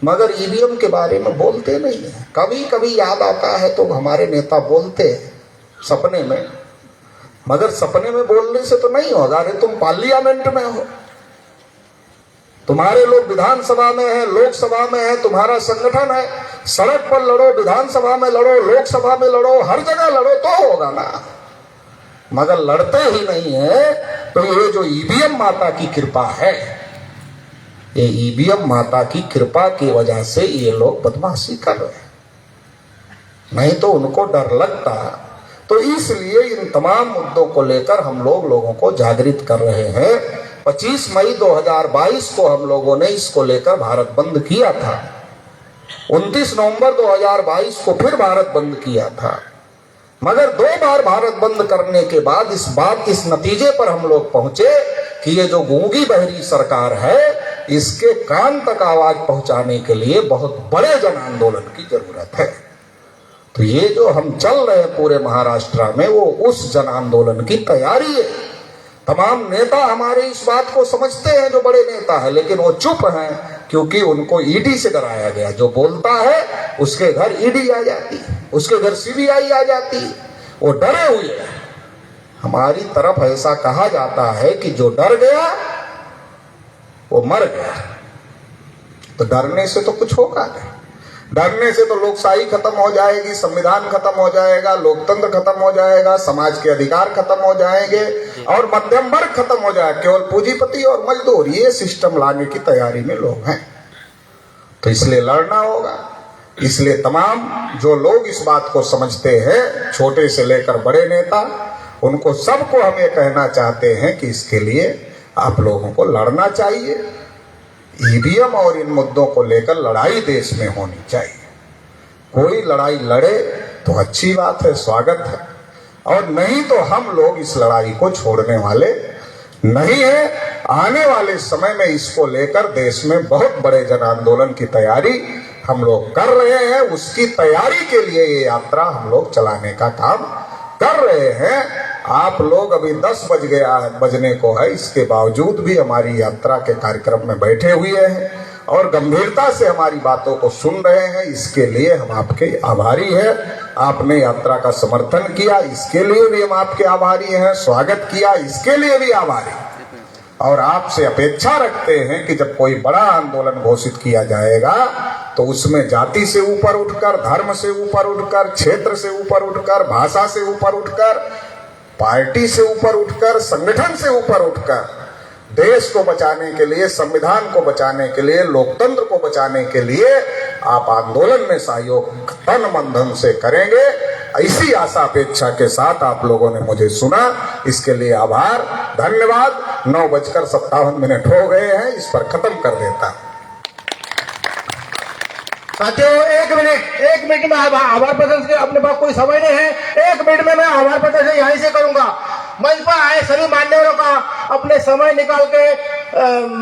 मगर ईवीएम के बारे में बोलते नहीं है। कभी कभी याद आता है तो हमारे नेता बोलते हैं सपने में, मगर सपने में बोलने से तो नहीं होगा। अरे तुम पार्लियामेंट में हो, तुम्हारे लोग विधानसभा में हैं, लोकसभा में है, तुम्हारा संगठन है, सड़क पर लड़ो, विधानसभा में लड़ो, लोकसभा में लड़ो, हर जगह लड़ो तो होगा ना। मगर लड़ते ही नहीं है। तो ये जो ईवीएम माता की कृपा है, ये ईवीएम माता की कृपा की वजह से ये लोग बदमाशी कर रहे हैं, नहीं तो उनको डर लगता। तो इसलिए इन तमाम मुद्दों को लेकर हम लोगों को जागृत कर रहे हैं। 25 मई 2022 को हम लोगों ने इसको लेकर भारत बंद किया था। 29 नवंबर 2022 को फिर भारत बंद किया था। मगर 2 बार भारत बंद करने के बाद इस नतीजे पर हम लोग पहुंचे कि ये जो गूंगी बहरी सरकार है, इसके कान तक आवाज पहुंचाने के लिए बहुत बड़े जन आंदोलन की जरूरत है। तो ये जो हम चल रहे हैं पूरे महाराष्ट्र में, वो उस जन आंदोलन की तैयारी है। तमाम नेता हमारे इस बात को समझते हैं, जो बड़े नेता है, लेकिन वो चुप हैं क्योंकि उनको ईडी से डराया गया। जो बोलता है उसके घर ईडी आ जाती, उसके घर सीबीआई आ जाती, वो डरे हुए हैं। हमारी तरफ ऐसा कहा जाता है कि जो डर गया वो मर गया। तो डरने से तो कुछ होगा नहीं। डरने से तो लोकशाही खत्म हो जाएगी, संविधान खत्म हो जाएगा, लोकतंत्र खत्म हो जाएगा, समाज के अधिकार खत्म हो जाएंगे और मध्यम वर्ग खत्म हो जाएगा। केवल पूंजीपति और मजदूर, ये सिस्टम लाने की तैयारी में लोग हैं। तो इसलिए लड़ना होगा। इसलिए तमाम जो लोग इस बात को समझते हैं, छोटे से लेकर बड़े नेता, उनको सबको हम ये कहना चाहते हैं कि इसके लिए आप लोगों को लड़ना चाहिए। ईवीएम और इन मुद्दों को लेकर लड़ाई देश में होनी चाहिए। कोई लड़ाई लड़े तो अच्छी बात है, स्वागत है, और नहीं तो हम लोग इस लड़ाई को छोड़ने वाले नहीं है। आने वाले समय में इसको लेकर देश में बहुत बड़े जन आंदोलन की तैयारी हम लोग कर रहे हैं। उसकी तैयारी के लिए ये यात्रा हम लोग चलाने का काम कर रहे हैं। आप लोग अभी 10 बजने को है, इसके बावजूद भी हमारी यात्रा के कार्यक्रम में बैठे हुए हैं और गंभीरता से हमारी बातों को सुन रहे हैं। इसके लिए हम आपके आभारी हैं। आपने यात्रा का समर्थन किया, इसके लिए भी हम आपके आभारी हैं। स्वागत किया, इसके लिए भी आभारी। और आपसे अपेक्षा रखते हैं कि जब कोई बड़ा आंदोलन घोषित किया जाएगा तो उसमें जाति से ऊपर उठकर, धर्म से ऊपर उठकर, क्षेत्र से ऊपर उठकर, भाषा से ऊपर उठकर, पार्टी से ऊपर उठकर, संगठन से ऊपर उठकर देश को बचाने के लिए, संविधान को बचाने के लिए, लोकतंत्र को बचाने के लिए आप आंदोलन में सहयोग तन मन धन से करेंगे। ऐसी आशा अपेक्षा के साथ आप लोगों ने मुझे सुना, इसके लिए आभार, धन्यवाद। 9:57 हो गए हैं, इस पर खत्म कर देता। साथियों, एक मिनट में आभार प्रदर्शन के अपने पास कोई समय नहीं है। 1 मिनट में मैं आभार प्रदर्शन यहीं से करूंगा। मंच पर आए सभी मान्यवरों का अपने समय निकाल के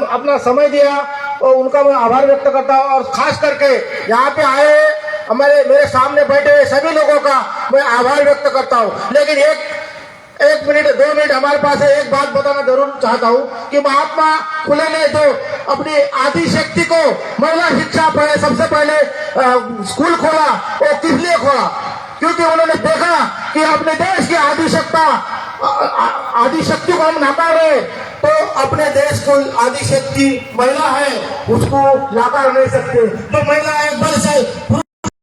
अपना समय दिया और उनका मैं आभार व्यक्त करता हूं। और खास करके यहाँ पे आए मेरे सामने बैठे हुए सभी लोगों का मैं आभार व्यक्त करता हूं। लेकिन एक मिनट 2 मिनट हमारे पास है। एक बात बताना जरूर चाहता हूं कि महात्मा फुले ने जो अपनी आदि शक्ति को महिला शिक्षा सबसे पहले स्कूल खोला, वो किस लिए खोला? क्योंकि उन्होंने देखा कि अपने देश की आदि शक्ति को हम नकार रहे तो अपने देश को आदि शक्ति महिला है, उसको नकार नहीं सकते। तो महिला एक बल से